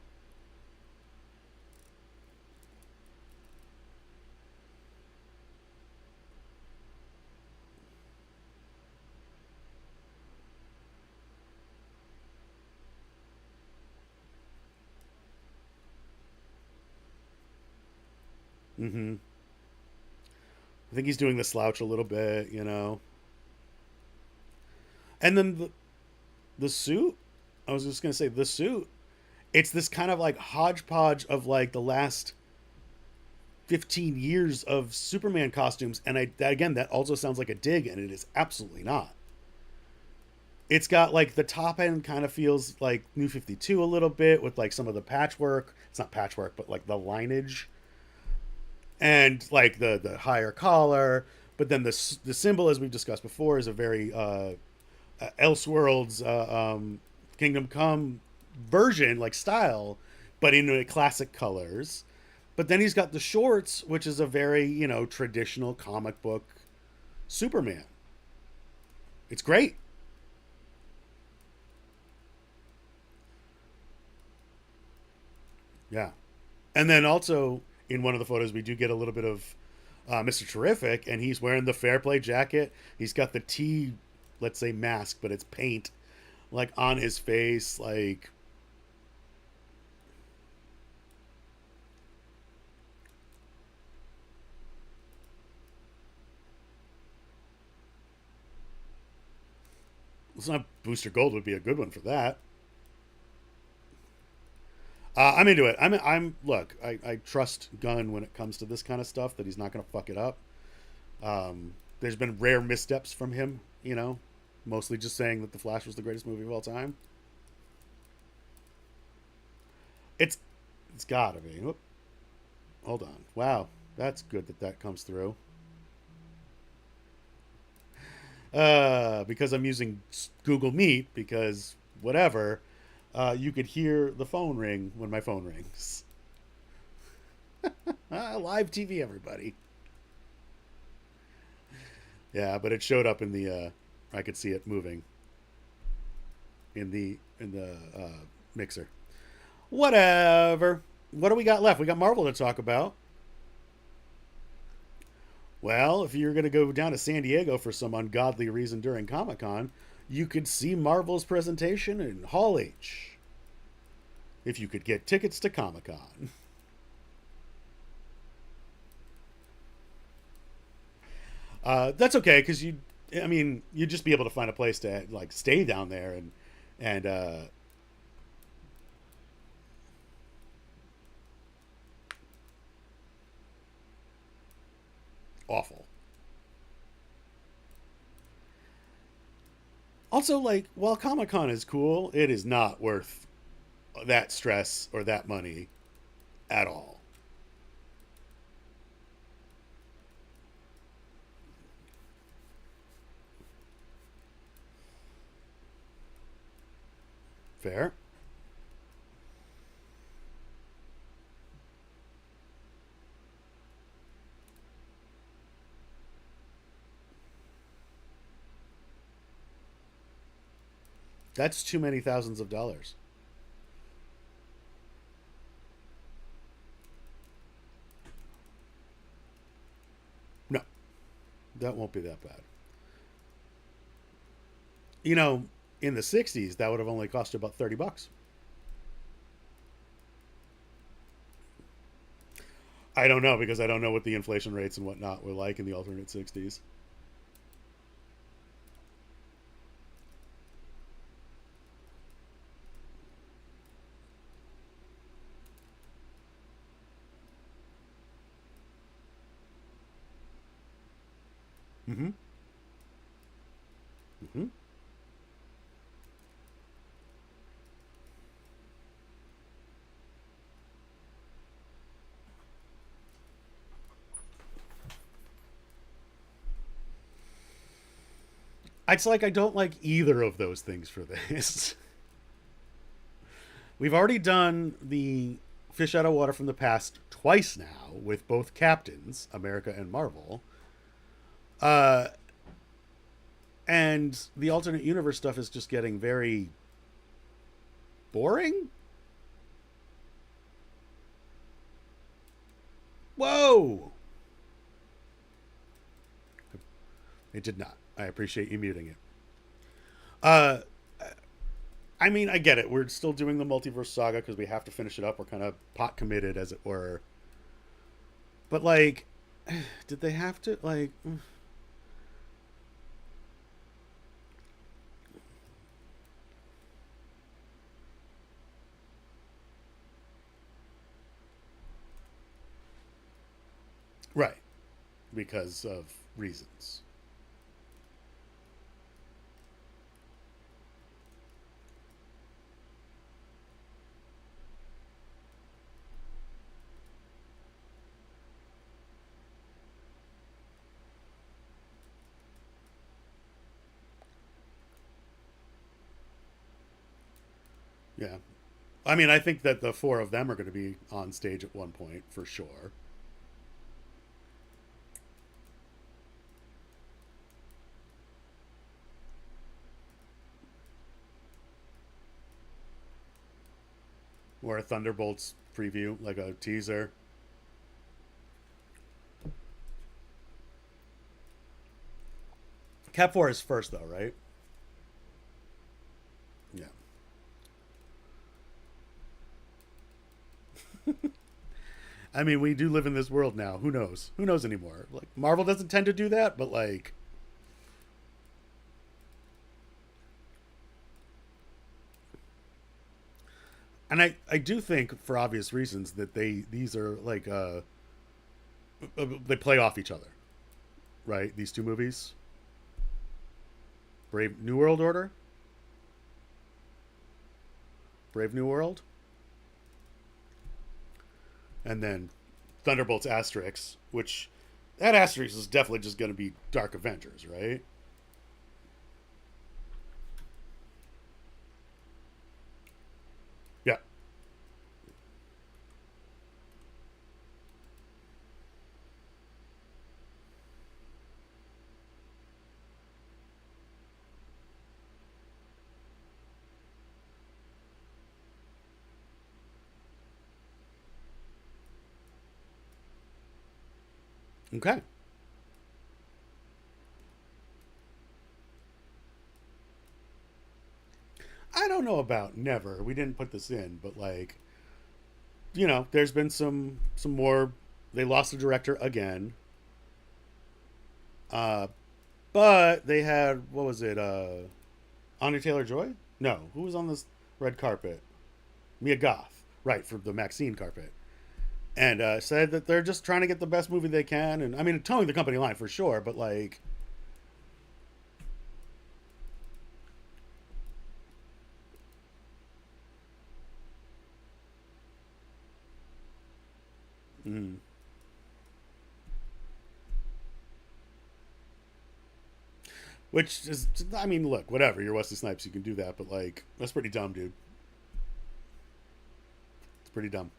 Mm-hmm. I think he's doing the slouch a little bit, you know. And then the suit. I was just gonna say the suit. It's this kind of like hodgepodge of like the last 15 years of Superman costumes, and again that also sounds like a dig, and it is absolutely not. It's got like the top end kind of feels like New 52 a little bit with like some of the patchwork. It's not patchwork, but like the lineage and like the higher collar. But then the symbol, as we've discussed before, is a very Elseworlds Kingdom Come version, like style, but in classic colors. But then he's got the shorts, which is a very traditional comic book Superman. It's great. Yeah. And then also in one of the photos, we do get a little bit of Mr. Terrific, and he's wearing the Fair Play jacket. He's got the T, let's say mask, but it's paint like on his face. Like, It's not Booster Gold would be a good one for that. I'm into it. I'm look. I trust Gunn when it comes to this kind of stuff that he's not going to fuck it up. There's been rare missteps from him, mostly just saying that The Flash was the greatest movie of all time. It's it's gotta be. Oop, hold on. Wow, that's good that comes through. Because I'm using Google Meet because whatever. You could hear the phone ring when my phone rings. Live TV, everybody. Yeah, but it showed up in the. I could see it moving in the mixer. Whatever. What do we got left? We got Marvel to talk about. Well, if you're going to go down to San Diego for some ungodly reason during Comic Con, you could see Marvel's presentation in Hall H. If you could get tickets to Comic Con. That's okay because you'd just be able to find a place to like stay down there and awful. Also, like while Comic Con is cool, it is not worth that stress or that money at all. Fair. That's too many thousands of dollars. No, that won't be that bad. You know, in the '60s, that would have only cost you about $30. I don't know because I don't know what the inflation rates and whatnot were like in the alternate '60s. Mm-hmm. Mm-hmm. It's like I don't like either of those things for this. We've already done the fish out of water from the past twice now with both captains, America and Marvel. Uh, and the alternate universe stuff is just getting very boring. Whoa! It did not. I appreciate you muting it. Uh, I get it. We're still doing the multiverse saga because we have to finish it up. We're kind of pot committed, as it were. But like, did they have to like? Right, because of reasons. Yeah, I think that the four of them are going to be on stage at one point for sure. Or a Thunderbolts preview, like a teaser. Cap Four is first though, right? Yeah. We do live in this world now. Who knows? Who knows anymore? Like Marvel doesn't tend to do that, but like, And I do think for obvious reasons that these are like they play off each other, right? These two movies, Brave New World Order, Brave New World, and then Thunderbolts Asterix, which that Asterix is definitely just going to be Dark Avengers, right? Yeah. Okay. I don't know about never. We didn't put this in, but like, there's been some more. They lost the director again. Uh, but they had what was it? Anya Taylor Joy? No, who was on this red carpet? Mia Goth, right, for the Maxine carpet, and said that they're just trying to get the best movie they can. And I mean, towing the company line for sure, but like, mm, which is, I mean, look, whatever. You're Wesley Snipes, you can do that, but like, that's pretty dumb, dude. It's pretty dumb.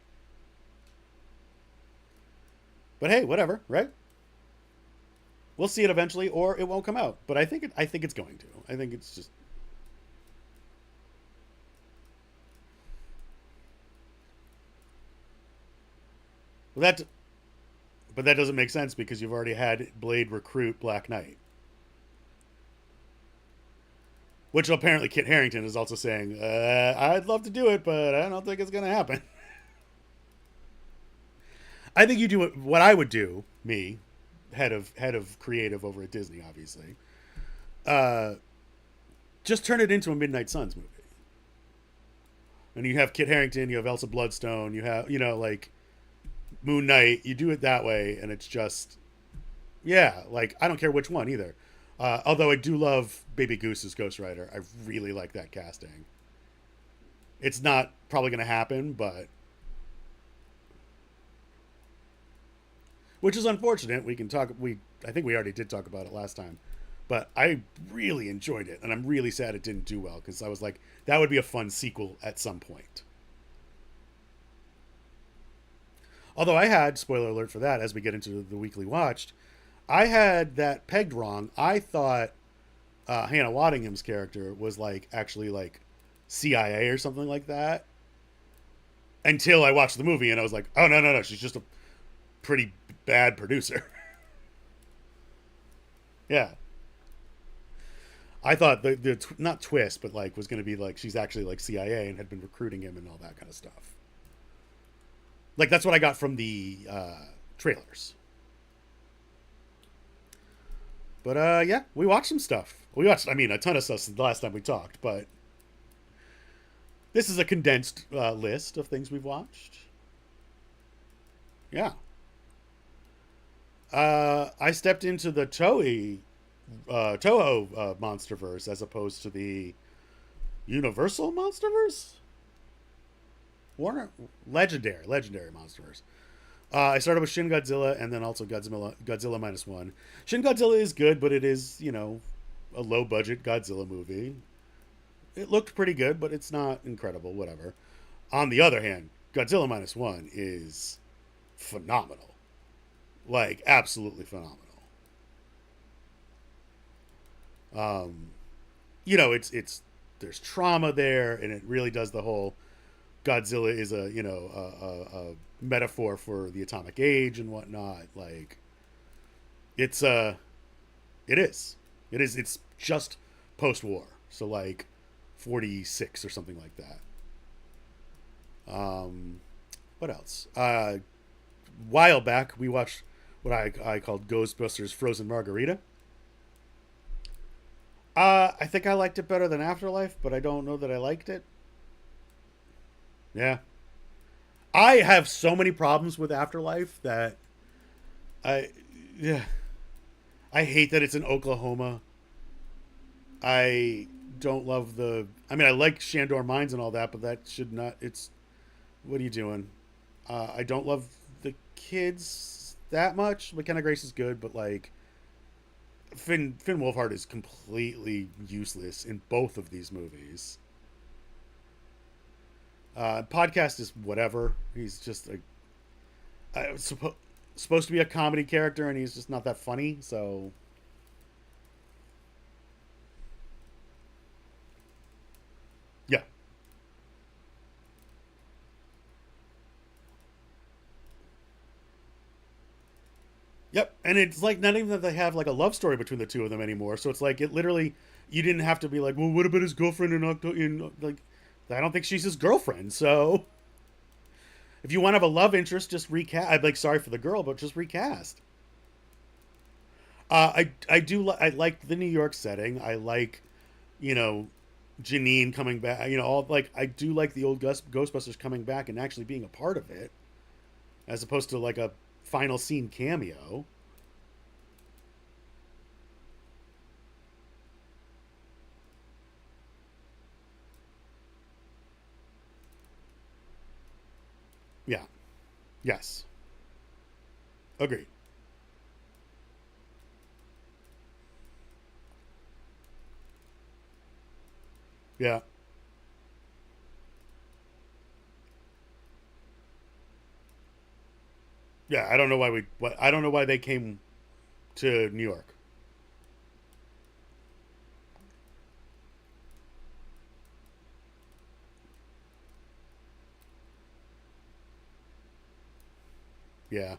But hey, whatever, right? We'll see it eventually, or it won't come out. But I think it's going to. I think it's just well, but that doesn't make sense because you've already had Blade recruit Black Knight, which apparently Kit Harrington is also saying, "I'd love to do it, but I don't think it's going to happen." I think you do what I would do, me, head of creative over at Disney, obviously. Uh, just turn it into a Midnight Suns movie, and you have Kit Harrington, you have Elsa Bloodstone, you have like Moon Knight. You do it that way, and it's just yeah. Like I don't care which one either. Although I do love Baby Goose's Ghost Rider. I really like that casting. It's not probably going to happen, but which is unfortunate. We can talk. We I think we already did talk about it last time, but I really enjoyed it, and I'm really sad it didn't do well because I was like, that would be a fun sequel at some point. Although I had spoiler alert for that as we get into the weekly watched, I had that pegged wrong. I thought Hannah Waddingham's character was like actually like CIA or something like that until I watched the movie and I was like, oh no no no, she's just a pretty bad producer. Yeah, I thought the not twist, but like was going to be like she's actually like CIA and had been recruiting him and all that kind of stuff. Like that's what I got from the trailers. But yeah, we watched some stuff. We watched, I mean, a ton of stuff since the last time we talked. But this is a condensed list of things we've watched. Yeah, I stepped into the Toho MonsterVerse as opposed to the Universal MonsterVerse. Warner Legendary MonsterVerse. I started with Shin Godzilla and then also Godzilla minus one. Shin Godzilla is good, but it is a low budget Godzilla movie. It looked pretty good, but it's not incredible. Whatever. On the other hand, Godzilla minus one is phenomenal, like absolutely phenomenal. Um, it's there's trauma there, and it really does the whole Godzilla is a a metaphor for the atomic age and whatnot. Like it's it is it's just post war, so like 46 or something like that. What else? While back we watched what I called Ghostbusters Frozen Margarita. I think I liked it better than Afterlife, but I don't know that I liked it. Yeah. I have so many problems with Afterlife that I yeah. I hate that it's in Oklahoma. I don't love the I mean I like Shandor Mines and all that, but that should not it's what are you doing? I don't love the kids that much. McKenna Grace is good, but like Finn Wolfhard is completely useless in both of these movies. Podcast is whatever. He's just supposed to be a comedy character, and he's just not that funny. So yeah, yep. And it's like not even that they have like a love story between the two of them anymore. So it's like it literally you didn't have to be like, well, what about his girlfriend in like I don't think she's his girlfriend. So if you want to have a love interest, just recast. I'm like sorry for the girl, but just recast. I do I like the New York setting. I like you know Janine coming back. You know all like I do like the old Ghostbusters coming back and actually being a part of it, as opposed to like a final scene cameo. Yeah. Yes. Agreed. Yeah. Yeah. I don't know why we. What I don't know why they came to New York. Yeah.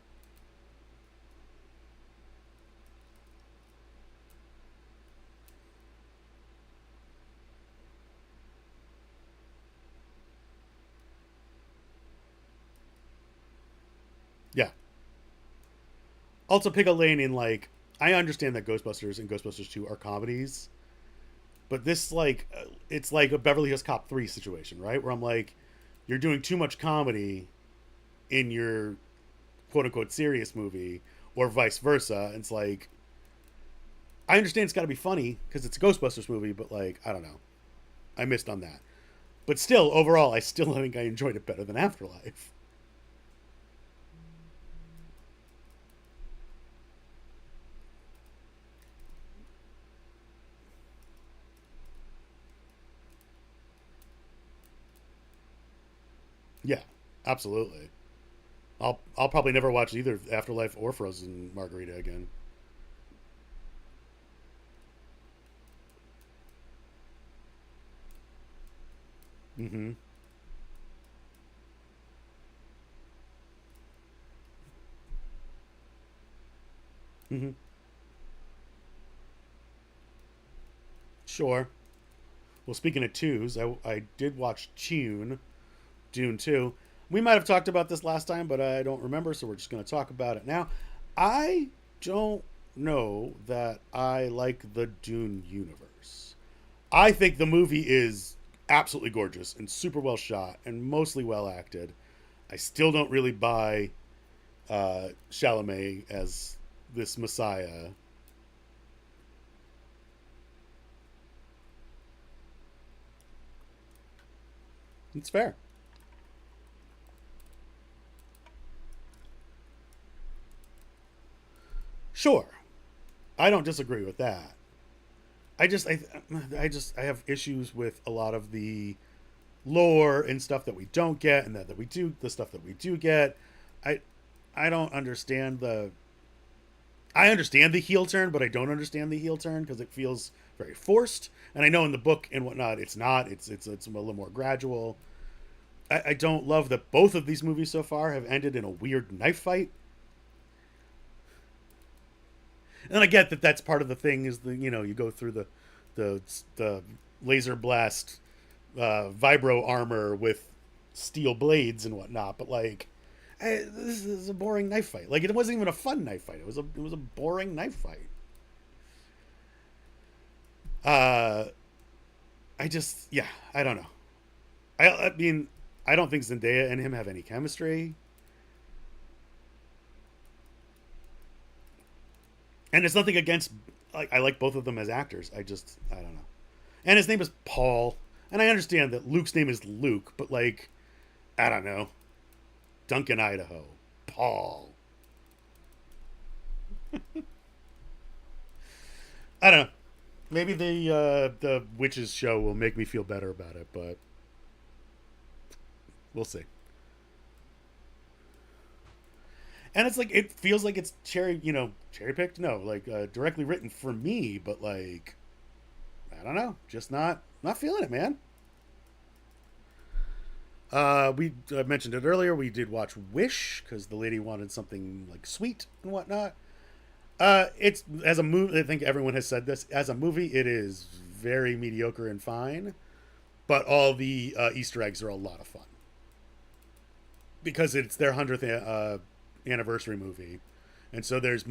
Yeah. Also, pick a lane in like. I understand that Ghostbusters and Ghostbusters 2 are comedies, but this like it's like a Beverly Hills Cop 3 situation, right? Where I'm like, you're doing too much comedy in your quote unquote serious movie, or vice versa. It's like I understand it's got to be funny because it's a Ghostbusters movie, but like I don't know, I missed on that. But still, overall, I still think I enjoyed it better than Afterlife. Yeah, absolutely. I'll probably never watch either Afterlife or Frozen Margarita again. Mm-hmm. Mm-hmm. Sure. Well, speaking of twos, I did watch Dune 2. We might have talked about this last time, but I don't remember, so we're just going to talk about it now. I don't know that I like the Dune universe. I think the movie is absolutely gorgeous and super well shot and mostly well acted. I still don't really buy Chalamet as this Messiah. It's fair. Sure. I don't disagree with that. I just I have issues with a lot of the lore and stuff that we don't get and that we do the stuff that we do get. I I don't understand the I understand the heel turn, but I don't understand the heel turn because it feels very forced. And I know in the book and whatnot, it's not. It's a little more gradual. I don't love that both of these movies so far have ended in a weird knife fight. And I get that that's part of the thing is the you go through the laser blast vibro armor with steel blades and whatnot, but like this is a boring knife fight. Like it wasn't even a fun knife fight. It was a boring knife fight. Uh, I just yeah I don't know. I mean I don't think Zendaya and him have any chemistry. And it's nothing against, like, I like both of them as actors. I don't know. And his name is Paul. And I understand that Luke's name is Luke, but like, I don't know. Duncan, Idaho. Paul. I don't know. Maybe the witches show will make me feel better about it, but we'll see. And it's like it feels like it's cherry picked. No, like directly written for me, but like I don't know, just not feeling it, man. We mentioned it earlier. We did watch Wish because the lady wanted something like sweet and whatnot. It's as a movie. I think everyone has said this. As a movie, it is very mediocre and fine, but all the Easter eggs are a lot of fun because it's their 100th anniversary movie, and so there's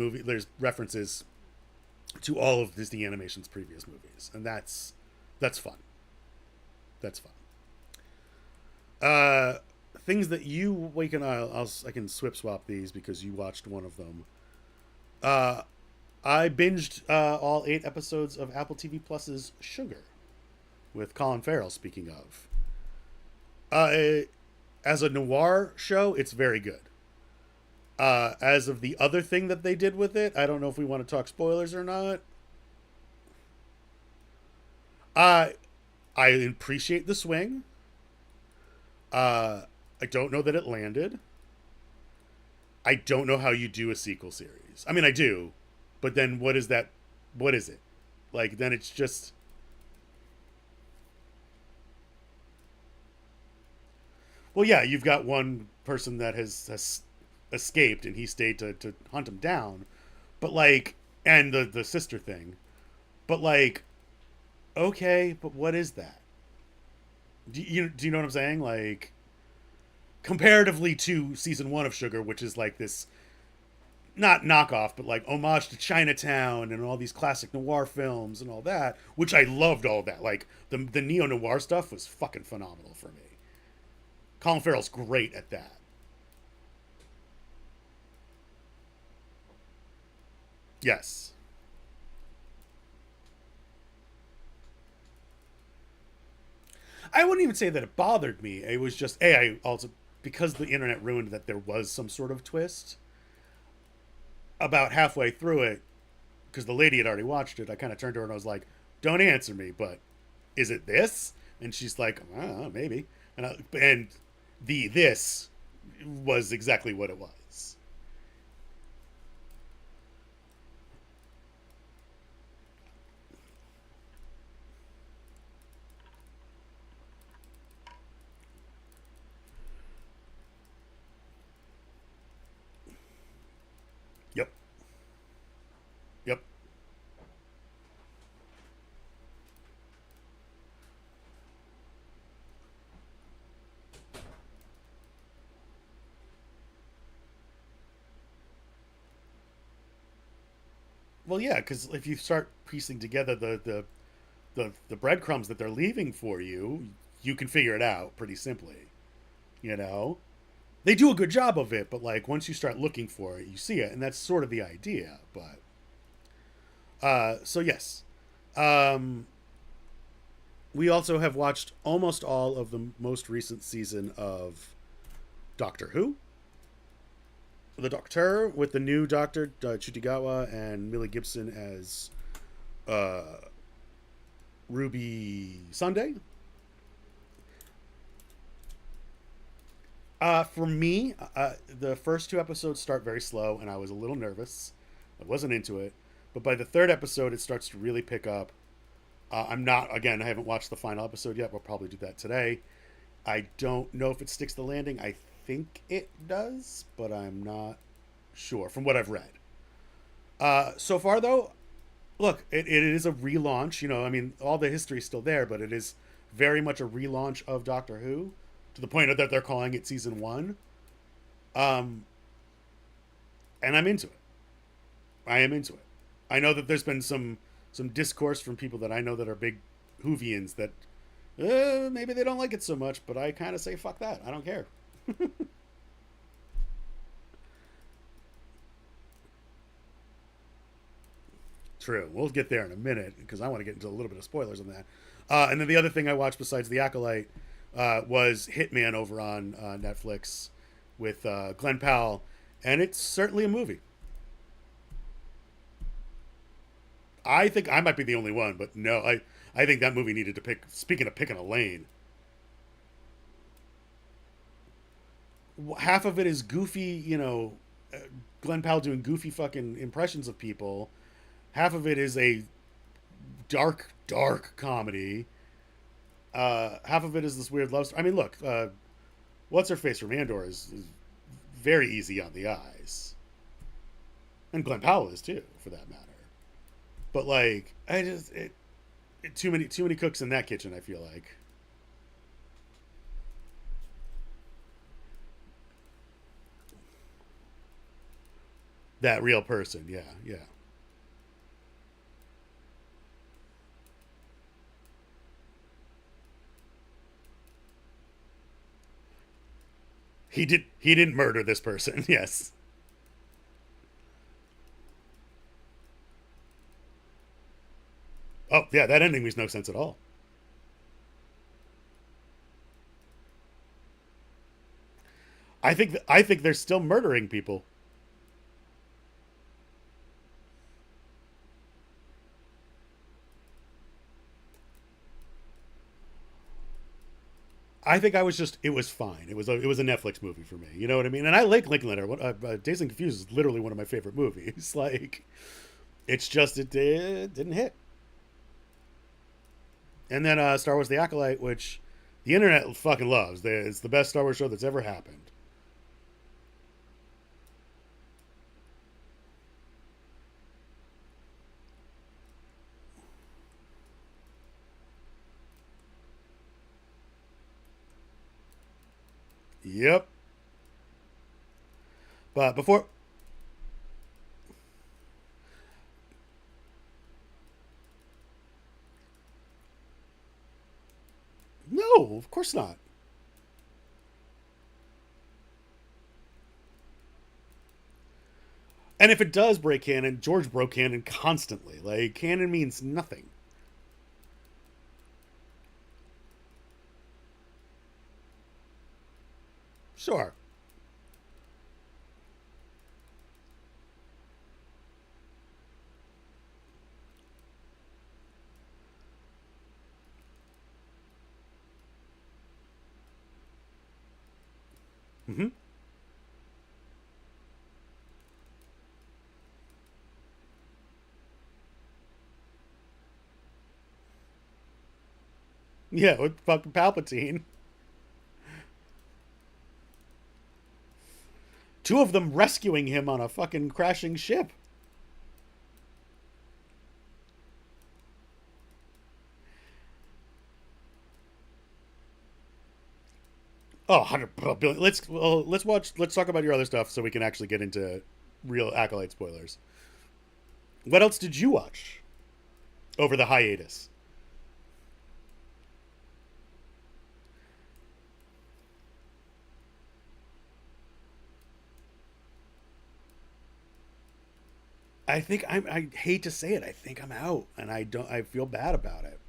references to all of Disney Animation's previous movies, and that's fun. That's fun. Uh, Things that you we can I can swip swap these because you watched one of them. Uh, I binged all 8 episodes of Apple TV Plus's Sugar with Colin Farrell. Speaking of, uh, as a noir show, it's very good. As of the other thing that they did with it, I don't know if we want to talk spoilers or not. I I appreciate the swing. I don't know that it landed. I don't know how you do a sequel series. I mean, I do, but then what is that? What is it? Like then it's just well, yeah, you've got one person that has escaped and he stayed to hunt him down, but like and the sister thing, but like okay, but what is that? Do you know what I'm saying? Like comparatively to season 1 of Sugar, which is like this not knockoff, but like homage to Chinatown and all these classic noir films and all that, which I loved all that. Like the neo noir stuff was fucking phenomenal for me. Colin Farrell's great at that. Yes. I wouldn't even say that it bothered me. It was just, I also, because the internet ruined that there was some sort of twist, about halfway through it, because the lady had already watched it, I kind of turned to her and I was like, don't answer me, but is it this? And she's like, I don't know, maybe. And the this was exactly what it was. Yep. Yep. Well, yeah, because if you start piecing together the breadcrumbs that they're leaving for you, you can figure it out pretty simply. You know, they do a good job of it, but like once you start looking for it, you see it, and that's sort of the idea. But so yes, um, we also have watched almost all of the most recent season of Doctor Who, the Doctor with the new Doctor Chutigawa and Millie Gibson as uh, Ruby Sunday. For me, the first 2 episodes start very slow, and I was a little nervous. I wasn't into it, but by the third episode, it starts to really pick up. I'm not again. I haven't watched the final episode yet. We'll probably do that today. I don't know if it sticks the landing. I think it does, but I'm not sure from what I've read. So far, though, look, it is a relaunch. I mean, all the history's still there, but it is very much a relaunch of Doctor Who to the point that they're calling it season 1. Um, and I'm into it. I am into it. I know that there's been some discourse from people that I know that are big Whovians that Maybe they don't like it so much, but I kind of say fuck that. I don't care. True. We'll get there in a minute because I want to get into a little bit of spoilers on that. And then the other thing I watched besides The Acolyte was Hitman over on Netflix with Glenn Powell, and it's certainly a movie. I think I might be the only one, but no, I think that movie needed to pick. Speaking of picking a lane, half of it is goofy, Glenn Powell doing goofy fucking impressions of people. Half of it is a dark, dark comedy. Half of it is this weird love story. I mean, look, what's her face from Andor is very easy on the eyes, and Glenn Powell is too, for that matter. But like, too many cooks in that kitchen. I feel like that real person. Yeah, yeah. He didn't murder this person. Yes. Oh yeah, that ending makes no sense at all. I think they're still murdering people. I think I was just it was fine. It was a Netflix movie for me. You know what I mean? And I like Lincoln Letter. Days and Confused is literally one of my favorite movies. Like it's just it didn't hit. And then Star Wars: The Acolyte, which the internet fucking loves. It's the best Star Wars show that's ever happened. Yep. But before no, of course not. And if it does break canon, George broke canon constantly. Like canon means nothing. Sure. Mm-hmm. Yeah, with fucking Palpatine. Two of them rescuing him on a fucking crashing ship. Oh, 100 billion. Let's watch. Let's talk about your other stuff so we can actually get into real Acolyte spoilers. What else did you watch over the hiatus? I think I hate to say it. I think I'm out, and I don't. I feel bad about it.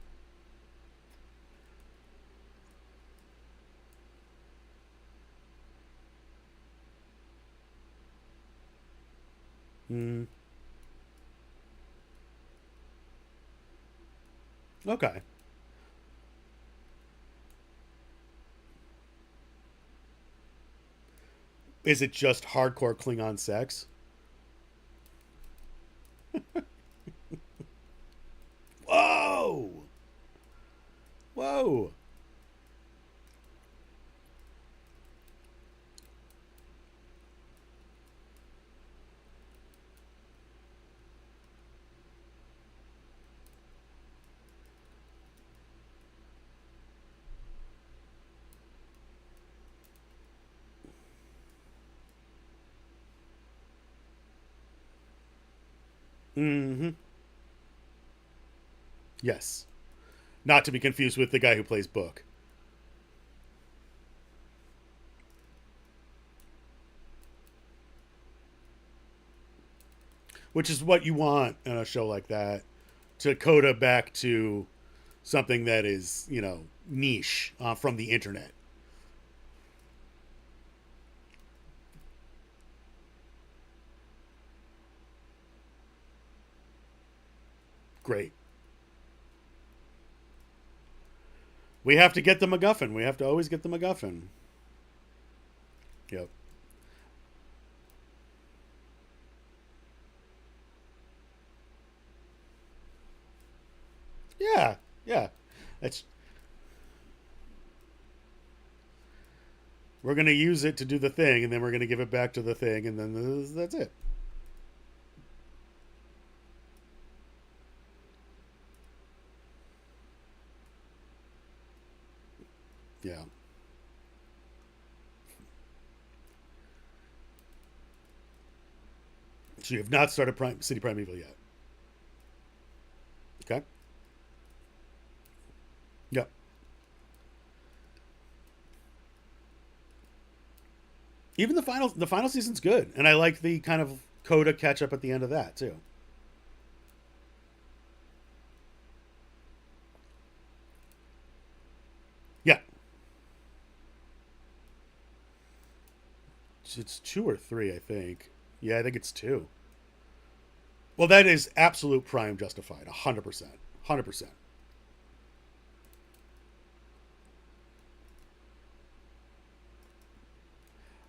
Mm, okay. Is it just hardcore Klingon sex? Whoa! Whoa! Mm-hmm. Yes. Not to be confused with the guy who plays Book. Which is what you want in a show like that, to coda back to something that is, niche from the internet. Great. We have to get the MacGuffin. We have to always get the MacGuffin. Yep. Yeah. Yeah. That's We're gonna use it to do the thing, and then we're gonna give it back to the thing, and then that's it. Yeah. So you have not started City Primeval yet. Okay. Yep. Even the final season's good, and I like the kind of coda catch up at the end of that too. Yeah. It's two or three, I think. Yeah, I think it's two. Well, that is absolute prime justified. 100%. 100%.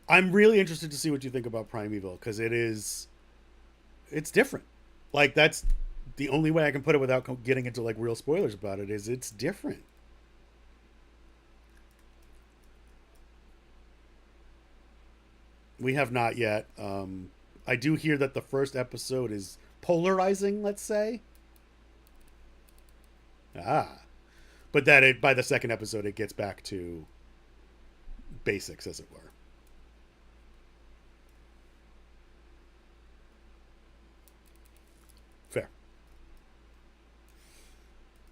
I'm really interested to see what you think about Primeval, because it's different. Like, that's the only way I can put it without getting into like real spoilers about it, is it's different. We have not yet. I do hear that the first episode is polarizing, let's say. Ah. But that by the second episode it gets back to basics, as it were. Fair.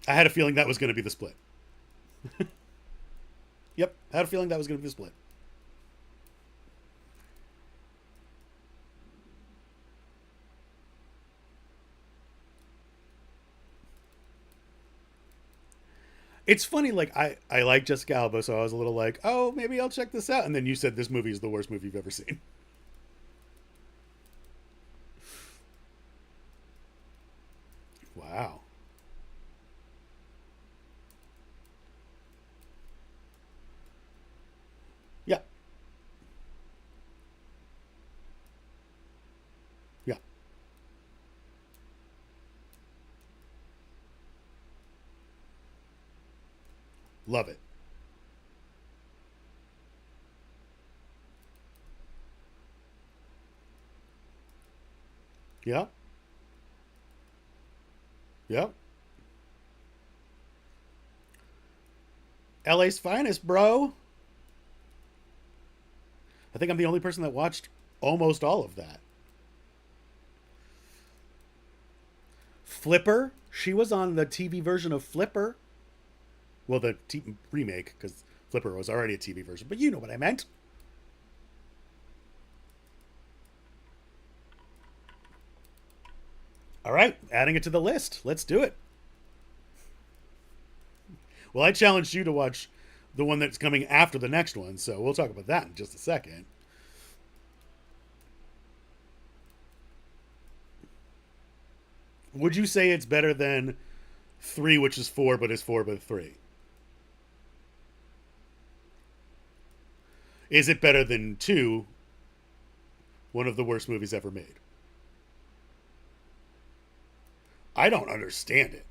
I had a feeling that was going to be the split. Yep, I had a feeling that was going to be the split. It's funny, like I like Jessica Alba, so I was a little like, oh, maybe I'll check this out. And then you said this movie is the worst movie you've ever seen. Wow. Yeah, yeah, love it. Yeah, yeah. LA's finest, bro. I think I'm the only person that watched almost all of that. Flipper, she was on the TV version of Flipper. Well, the remake, because Flipper was already a TV version, but you know what I meant. All right, adding it to the list. Let's do it. Well, I challenged you to watch the one that's coming after the next one, so we'll talk about that in just a second. Would you say it's better than three, which is four, but is four, but three? Is it better than two, one of the worst movies ever made? I don't understand it.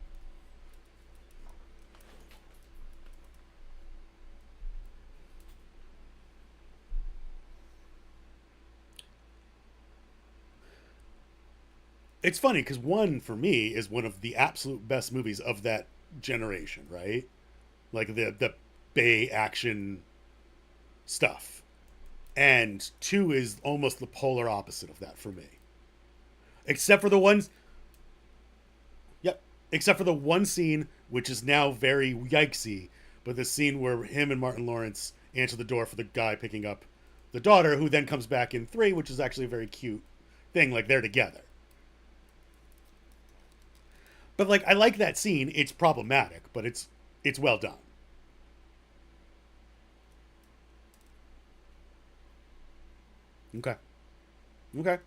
It's funny because one, for me, is one of the absolute best movies of that generation, right? Like the Bay action stuff. And two is almost the polar opposite of that for me. Except for the ones Yep. Except for the one scene which is now very yikesy. But the scene where him and Martin Lawrence answer the door for the guy picking up the daughter, who then comes back in 3, which is actually a very cute thing. Like, they're together. But like, I like that scene. It's problematic, but it's well done. Okay. Okay.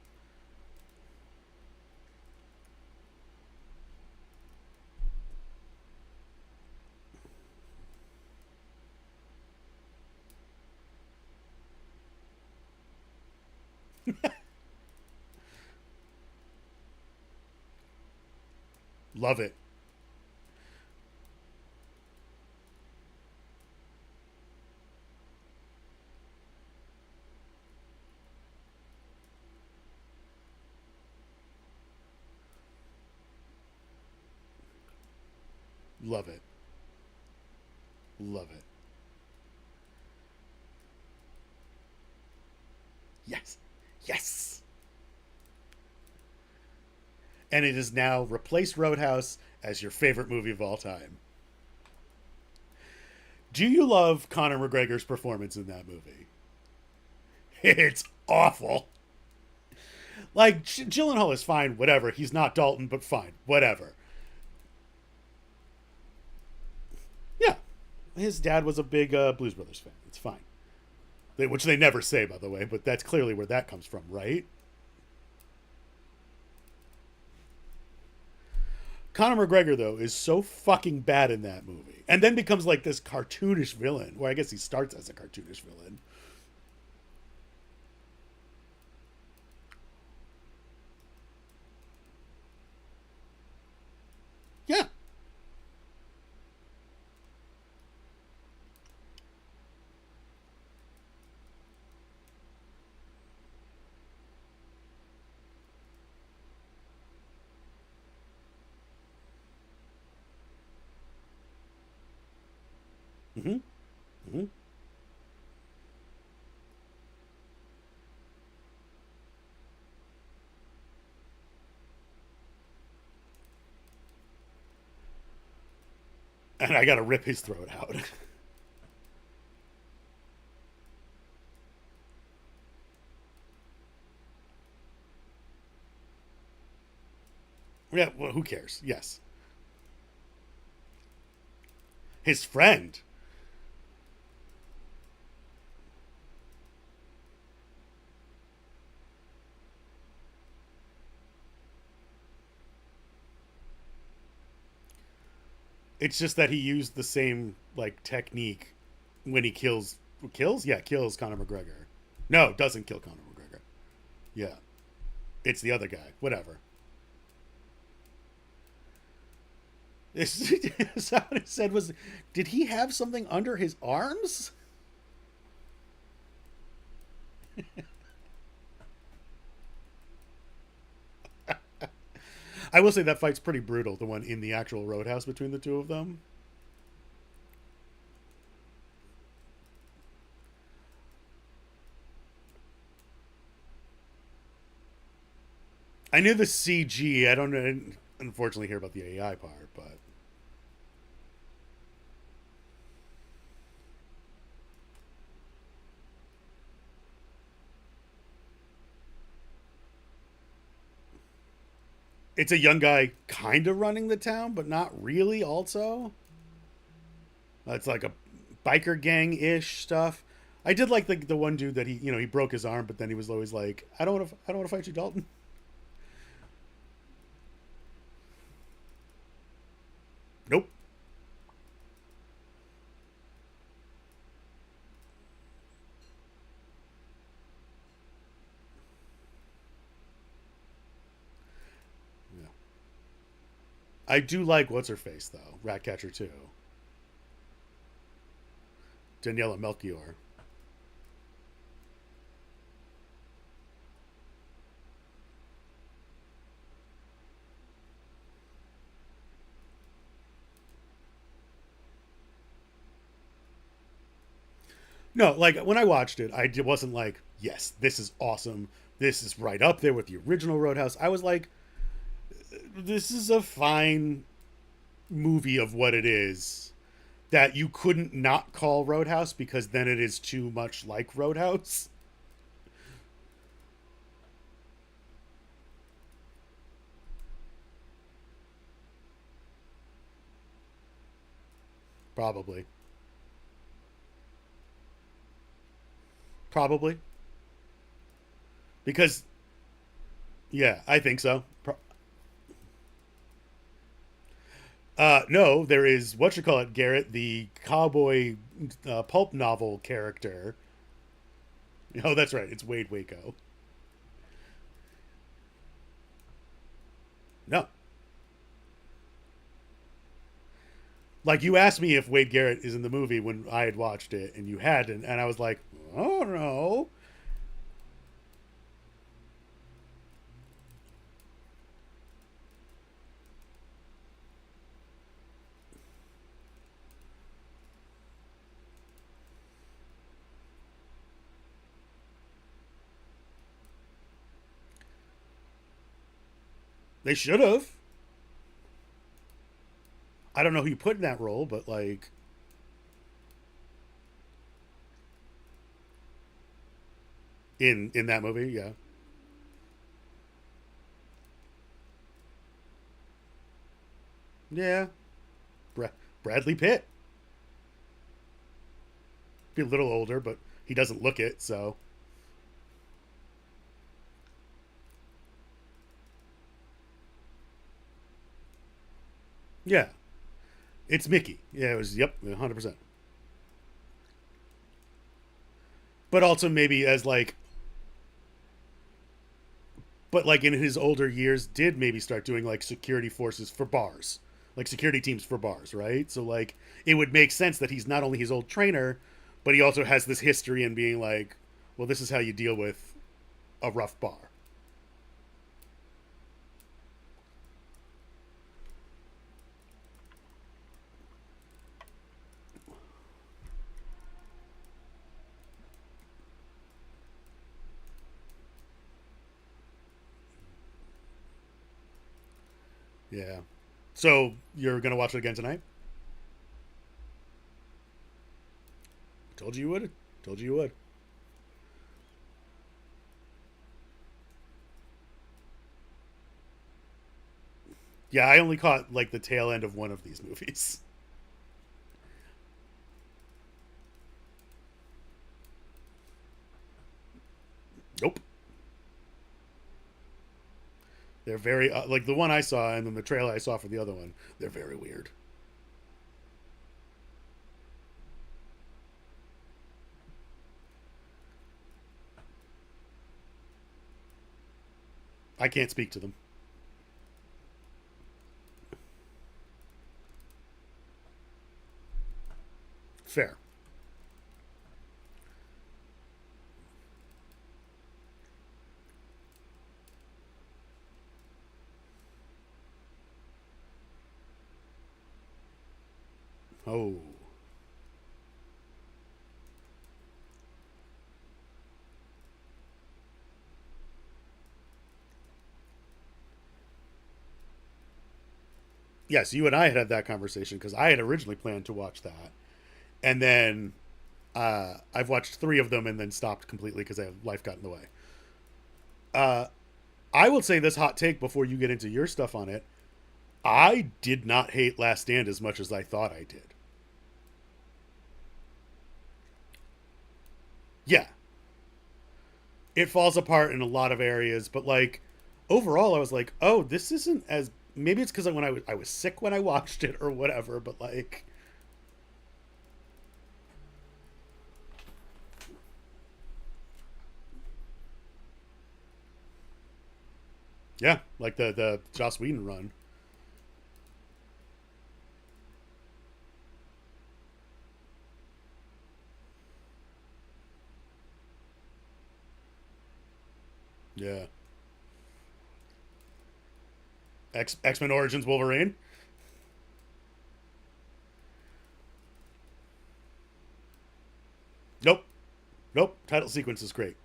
Love it. Love it. Love it. Yes. Yes. And it has now replaced Roadhouse as your favorite movie of all time. Do you love Conor McGregor's performance in that movie? It's awful. Like, Gyllenhaal is fine, whatever. He's not Dalton, but fine, whatever. Yeah. His dad was a big Blues Brothers fan. It's fine. Which they never say, by the way, but that's clearly where that comes from, right? Conor McGregor, though, is so fucking bad in that movie. And then becomes like this cartoonish villain. Well, I guess he starts as a cartoonish villain. Yeah. Mm-hmm. Mm-hmm. And I gotta rip his throat out. Yeah, well, who cares? Yes. His friend. It's just that he used the same like technique when he kills? Yeah, kills Conor McGregor. No, doesn't kill Conor McGregor. Yeah. It's the other guy. Whatever. Is that what it said was did he have something under his arms? I will say that fight's pretty brutal, the one in the actual Roadhouse between the two of them. I knew the CG. I don't know, unfortunately hear about the AI part, but it's a young guy kind of running the town, but not really. Also, it's like a biker gang ish stuff. I did like the one dude that he broke his arm, but then he was always like, I don't want to fight you, Dalton. Nope. Yeah. I do like what's her face though, Ratcatcher too, Daniela Melchior. No, like when I watched it, I wasn't like, yes, this is awesome. This is right up there with the original Roadhouse. I was like, this is a fine movie of what it is that you couldn't not call Roadhouse because then it is too much like Roadhouse. Probably. Probably. Because, yeah, I think so. No, there is what you call it, Garrett, the cowboy pulp novel character. Oh, that's right. It's Wade Waco. No, like you asked me if Wade Garrett is in the movie when I had watched it, and you hadn't, and I was like, oh no, they should have. I don't know who you put in that role, but like in that movie, yeah, yeah, Bra- Bradley Pitt. Be a little older, but he doesn't look it, so yeah, it's Mickey. Yeah, it was. Yep, 100%. But also maybe as like, but like in his older years, did maybe start doing like security forces for bars, like security teams for bars, right? So like it would make sense that he's not only his old trainer, but he also has this history in being like, well, this is how you deal with a rough bar. Yeah. So you're gonna watch it again tonight? Told you you would. Told you you would. Yeah, I only caught like the tail end of one of these movies. Nope. They're very like the one I saw and then the trailer I saw for the other one. They're very weird. I can't speak to them. Fair. Oh. Yes, you and I had that conversation because I had originally planned to watch that, and then I've watched three of them and then stopped completely because life got in the way. Uh, I will say this hot take before you get into your stuff on it. I did not hate Last Stand as much as I thought I did. Yeah, it falls apart in a lot of areas, but like overall, I was like, oh, this isn't as maybe it's because when I was sick when I watched it or whatever, but like yeah, like the Joss Whedon run. Yeah, X Men Origins Wolverine. Nope, nope. Title sequence is great.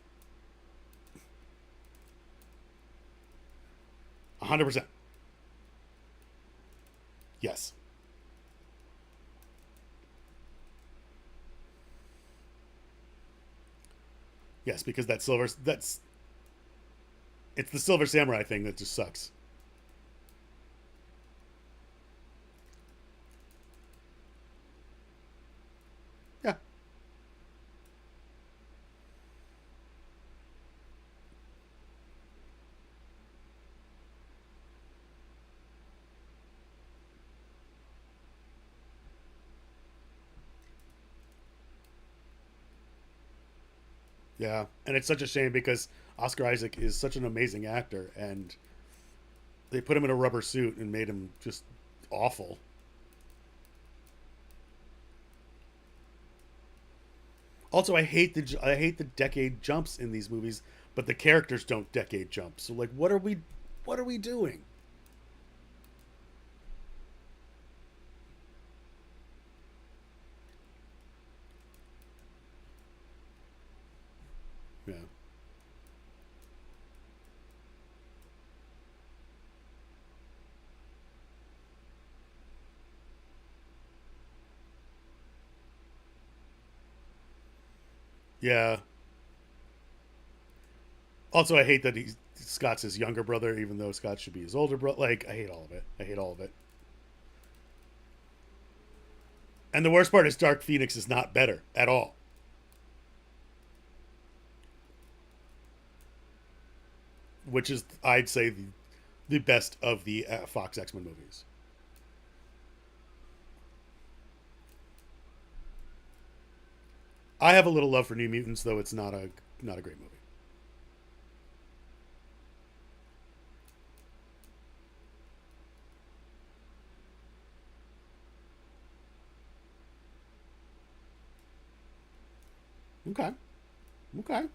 100%. Yes. Yes, because that's it's the Silver Samurai thing that just sucks. Yeah. Yeah, and it's such a shame because Oscar Isaac is such an amazing actor, and they put him in a rubber suit and made him just awful. Also, I hate the decade jumps in these movies, but the characters don't decade jump. So like, what are we doing? Yeah, yeah. Also, I hate that Scott's his younger brother, even though Scott should be his older brother. Like, I hate all of it. I hate all of it. And the worst part is Dark Phoenix is not better at all, which is I'd say the best of the Fox X Men movies. I have a little love for New Mutants, though it's not a great movie. Okay, okay.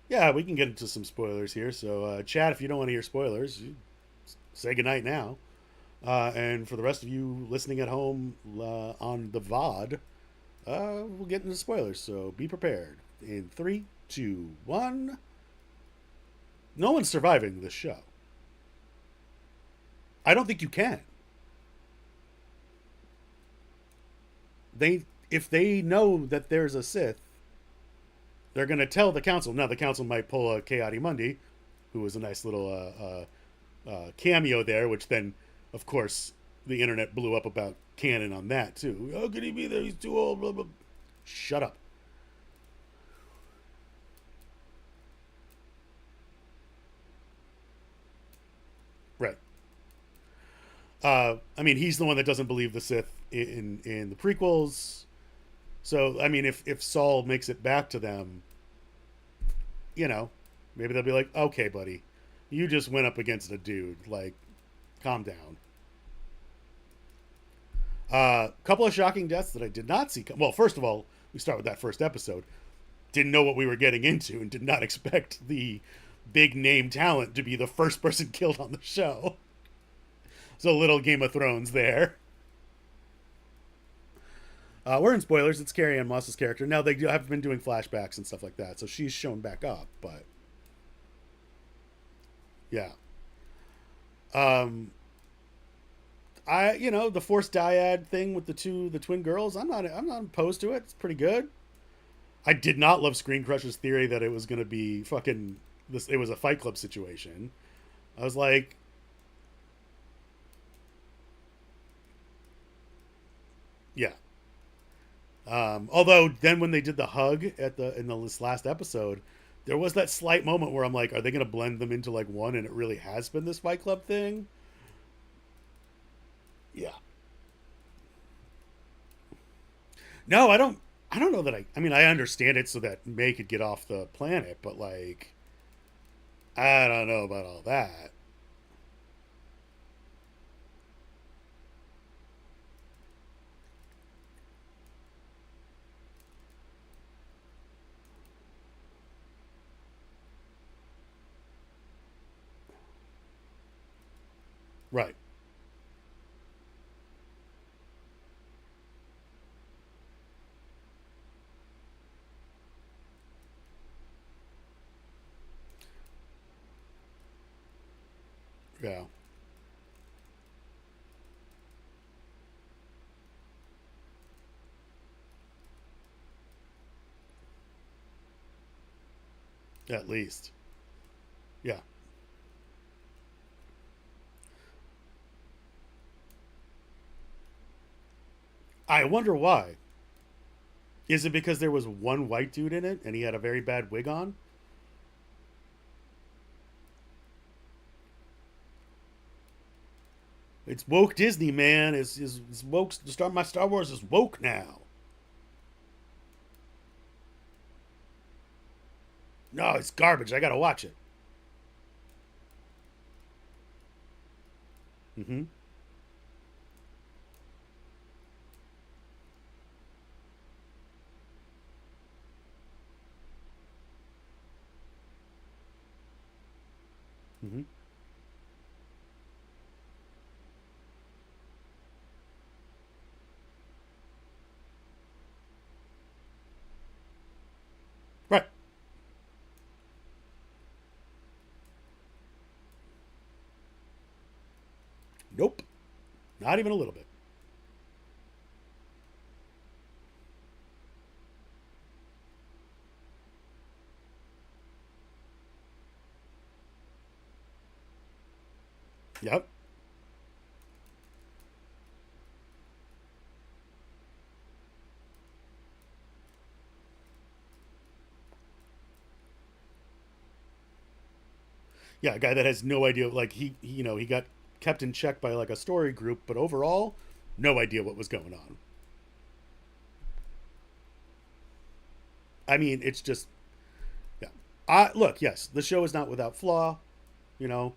Yeah, we can get into some spoilers here. So, Chad, if you don't want to hear spoilers, you say goodnight now. And for the rest of you listening at home on the VOD, we'll get into spoilers. So be prepared. In three, two, one. No one's surviving this show. I don't think you can. They, if they know that there's a Sith, they're going to tell the council. Now, the council might pull a Chaotic Mundi, who was a nice little cameo there, which then, of course, the internet blew up about canon on that, too. How could he be there? He's too old. Blah, blah. Shut up. Right. I mean, he's the one that doesn't believe the Sith in the prequels. So, I mean, if Saul makes it back to them, you know, maybe they'll be like, okay, buddy, you just went up against a dude. Like, calm down. A couple of shocking deaths that I did not see. Well, first of all, we start with that first episode. Didn't know what we were getting into and did not expect the big name talent to be the first person killed on the show. So, a little Game of Thrones there. We're in spoilers. It's Carrie Ann Moss's character. Now, they have been doing flashbacks and stuff like that, so she's shown back up, but yeah. Um, the forced dyad thing with the twin girls. I'm not opposed to it. It's pretty good. I did not love Screen Crush's theory that it was going to be fucking this. It was a Fight Club situation. I was like, yeah. Although then when they did the hug at the in the this last episode, there was that slight moment where I'm like, are they going to blend them into like one? And it really has been this Fight Club thing. Yeah. No, I don't. I don't know that I. I mean, I understand it so that May could get off the planet, but like, I don't know about all that. Right. Yeah. At least. Yeah. I wonder why. Is it because there was one white dude in it and he had a very bad wig on? It's woke Disney, man. Is woke. My Star Wars is woke now. No, it's garbage. I gotta watch it. Mm-hmm. Mm-hmm. Right. Nope. Not even a little bit. Yep. Yeah, a guy that has no idea. Like he got kept in check by like a story group, but overall, no idea what was going on. I mean, it's just yeah. Look, yes, the show is not without flaw. You know,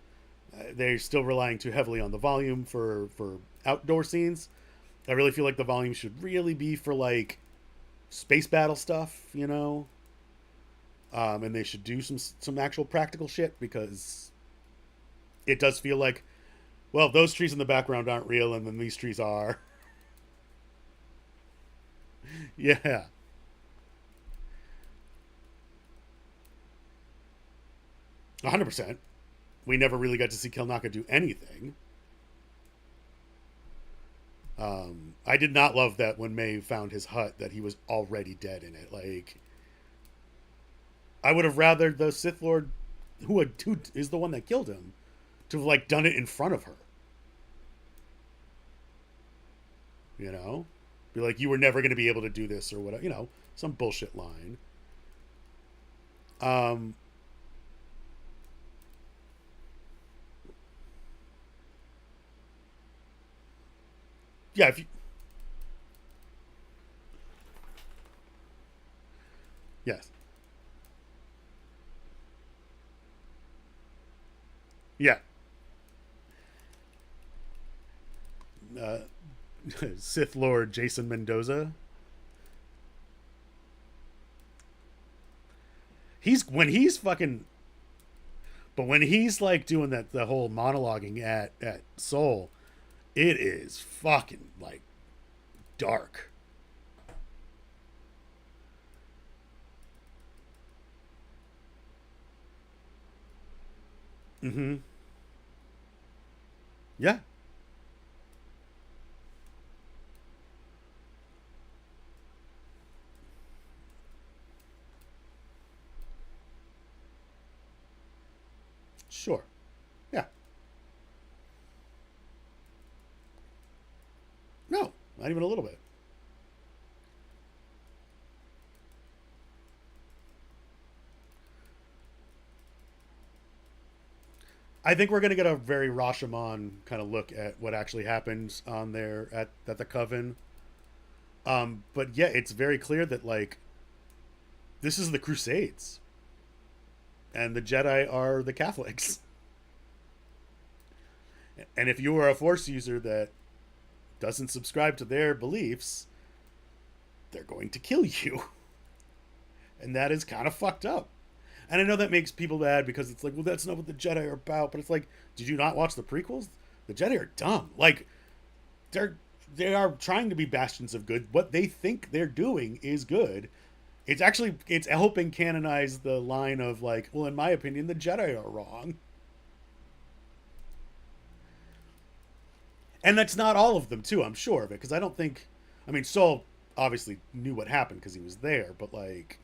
they're still relying too heavily on the volume for outdoor scenes. I really feel like the volume should really be for like space battle stuff. And they should do some actual practical shit because it does feel like, well, those trees in the background aren't real, and then these trees are. Yeah, 100%. We never really got to see Kilnaka do anything. I did not love that when May found his hut that he was already dead in it. Like, I would have rather the Sith Lord, who is the one that killed him, to have like done it in front of her. You know, be like, you were never going to be able to do this or whatever. Some bullshit line. Um, yeah, if you, yes, yeah. Uh, Sith Lord Jason Mendoza. He's fucking, but when he's like doing that the whole monologuing at Soul, it is fucking like dark. Mm-hmm. Yeah, sure. Yeah, no, not even a little bit. I think we're gonna get a very Rashomon kind of look at what actually happens on there at the Coven. But yeah, it's very clear that like this is the Crusades, and the Jedi are the Catholics. And if you are a Force user that doesn't subscribe to their beliefs, they're going to kill you, and that is kind of fucked up. And I know that makes people mad because it's like, well, that's not what the Jedi are about. But it's like, did you not watch the prequels? The Jedi are dumb. Like they're they are trying to be bastions of good. What they think they're doing is good. It's helping canonize the line of like, well, in my opinion, the Jedi are wrong, and that's not all of them too. I'm sure of it because I don't think. I mean, Saul obviously knew what happened because he was there, but like,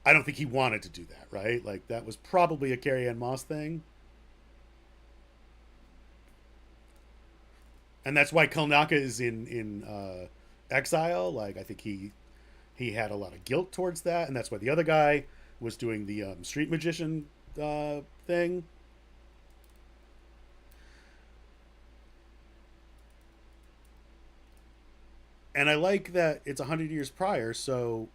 I don't think he wanted to do that, right? Like that was probably a Carrie Ann Moss thing, and that's why Kalnaka is in exile. Like I think he had a lot of guilt towards that, and that's why the other guy was doing the street magician thing. And I like that it's 100 years prior, so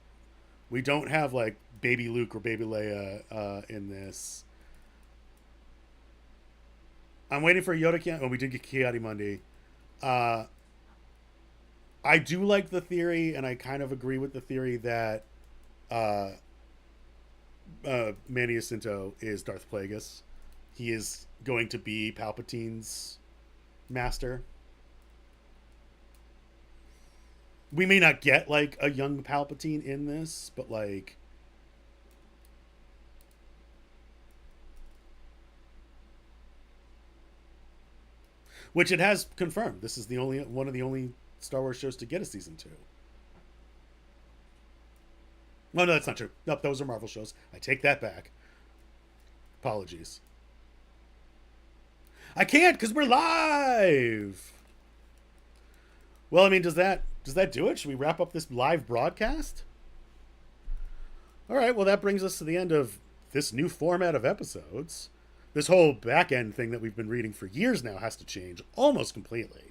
we don't have like baby Luke or baby Leia in this. I'm waiting for Yoda. Oh, we did get Kiadi Mundi. Uh, I do like the theory, and I kind of agree with the theory that uh, Manny Jacinto is Darth Plagueis. He is going to be Palpatine's master. We may not get like a young Palpatine in this, but like, which it has confirmed. This is the only one of the only Star Wars shows to get a season 2. Oh no, that's not true. Nope, those are Marvel shows. I take that back. Apologies. I can't because we're live. Well, I mean, does that do it? Should we wrap up this live broadcast? All right. Well, that brings us to the end of this new format of episodes. This whole back end thing that we've been reading for years now has to change almost completely.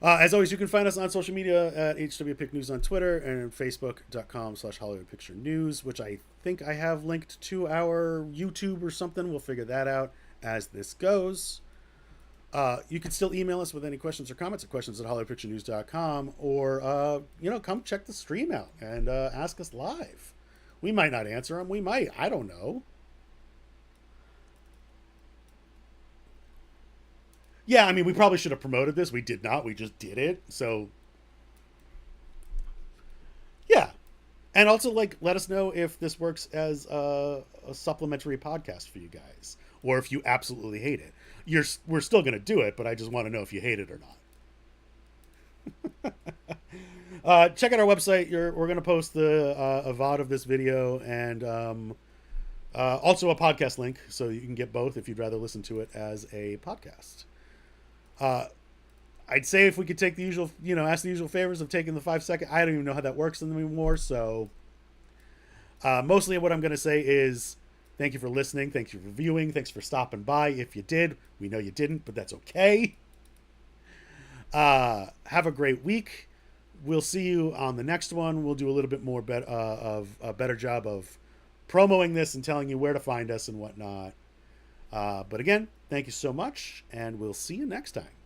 As always, you can find us on social media at HWPick News on Twitter and Facebook.com/Hollywood Picture News, which I think I have linked to our YouTube or something. We'll figure that out as this goes. You can still email us with any questions or comments at questions@hollywoodpicturenews.com, or come check the stream out and ask us live. We might not answer them. We might. I don't know. Yeah, I mean, we probably should have promoted this. We did not. We just did it. So, yeah. And also, like, let us know if this works as a supplementary podcast for you guys, or if you absolutely hate it. We're still going to do it, but I just want to know if you hate it or not. Check out our website. We're going to post the a VOD of this video and also a podcast link, so you can get both if you'd rather listen to it as a podcast. Uh, I'd say if we could take the usual, ask the usual favors of taking the 5 second. I don't even know how that works anymore. So, mostly what I'm going to say is thank you for listening. Thank you for viewing. Thanks for stopping by. If you did, we know you didn't, but that's okay. Have a great week. We'll see you on the next one. We'll do a little bit more of a better job of promoting this and telling you where to find us and whatnot. But again, thank you so much, and we'll see you next time.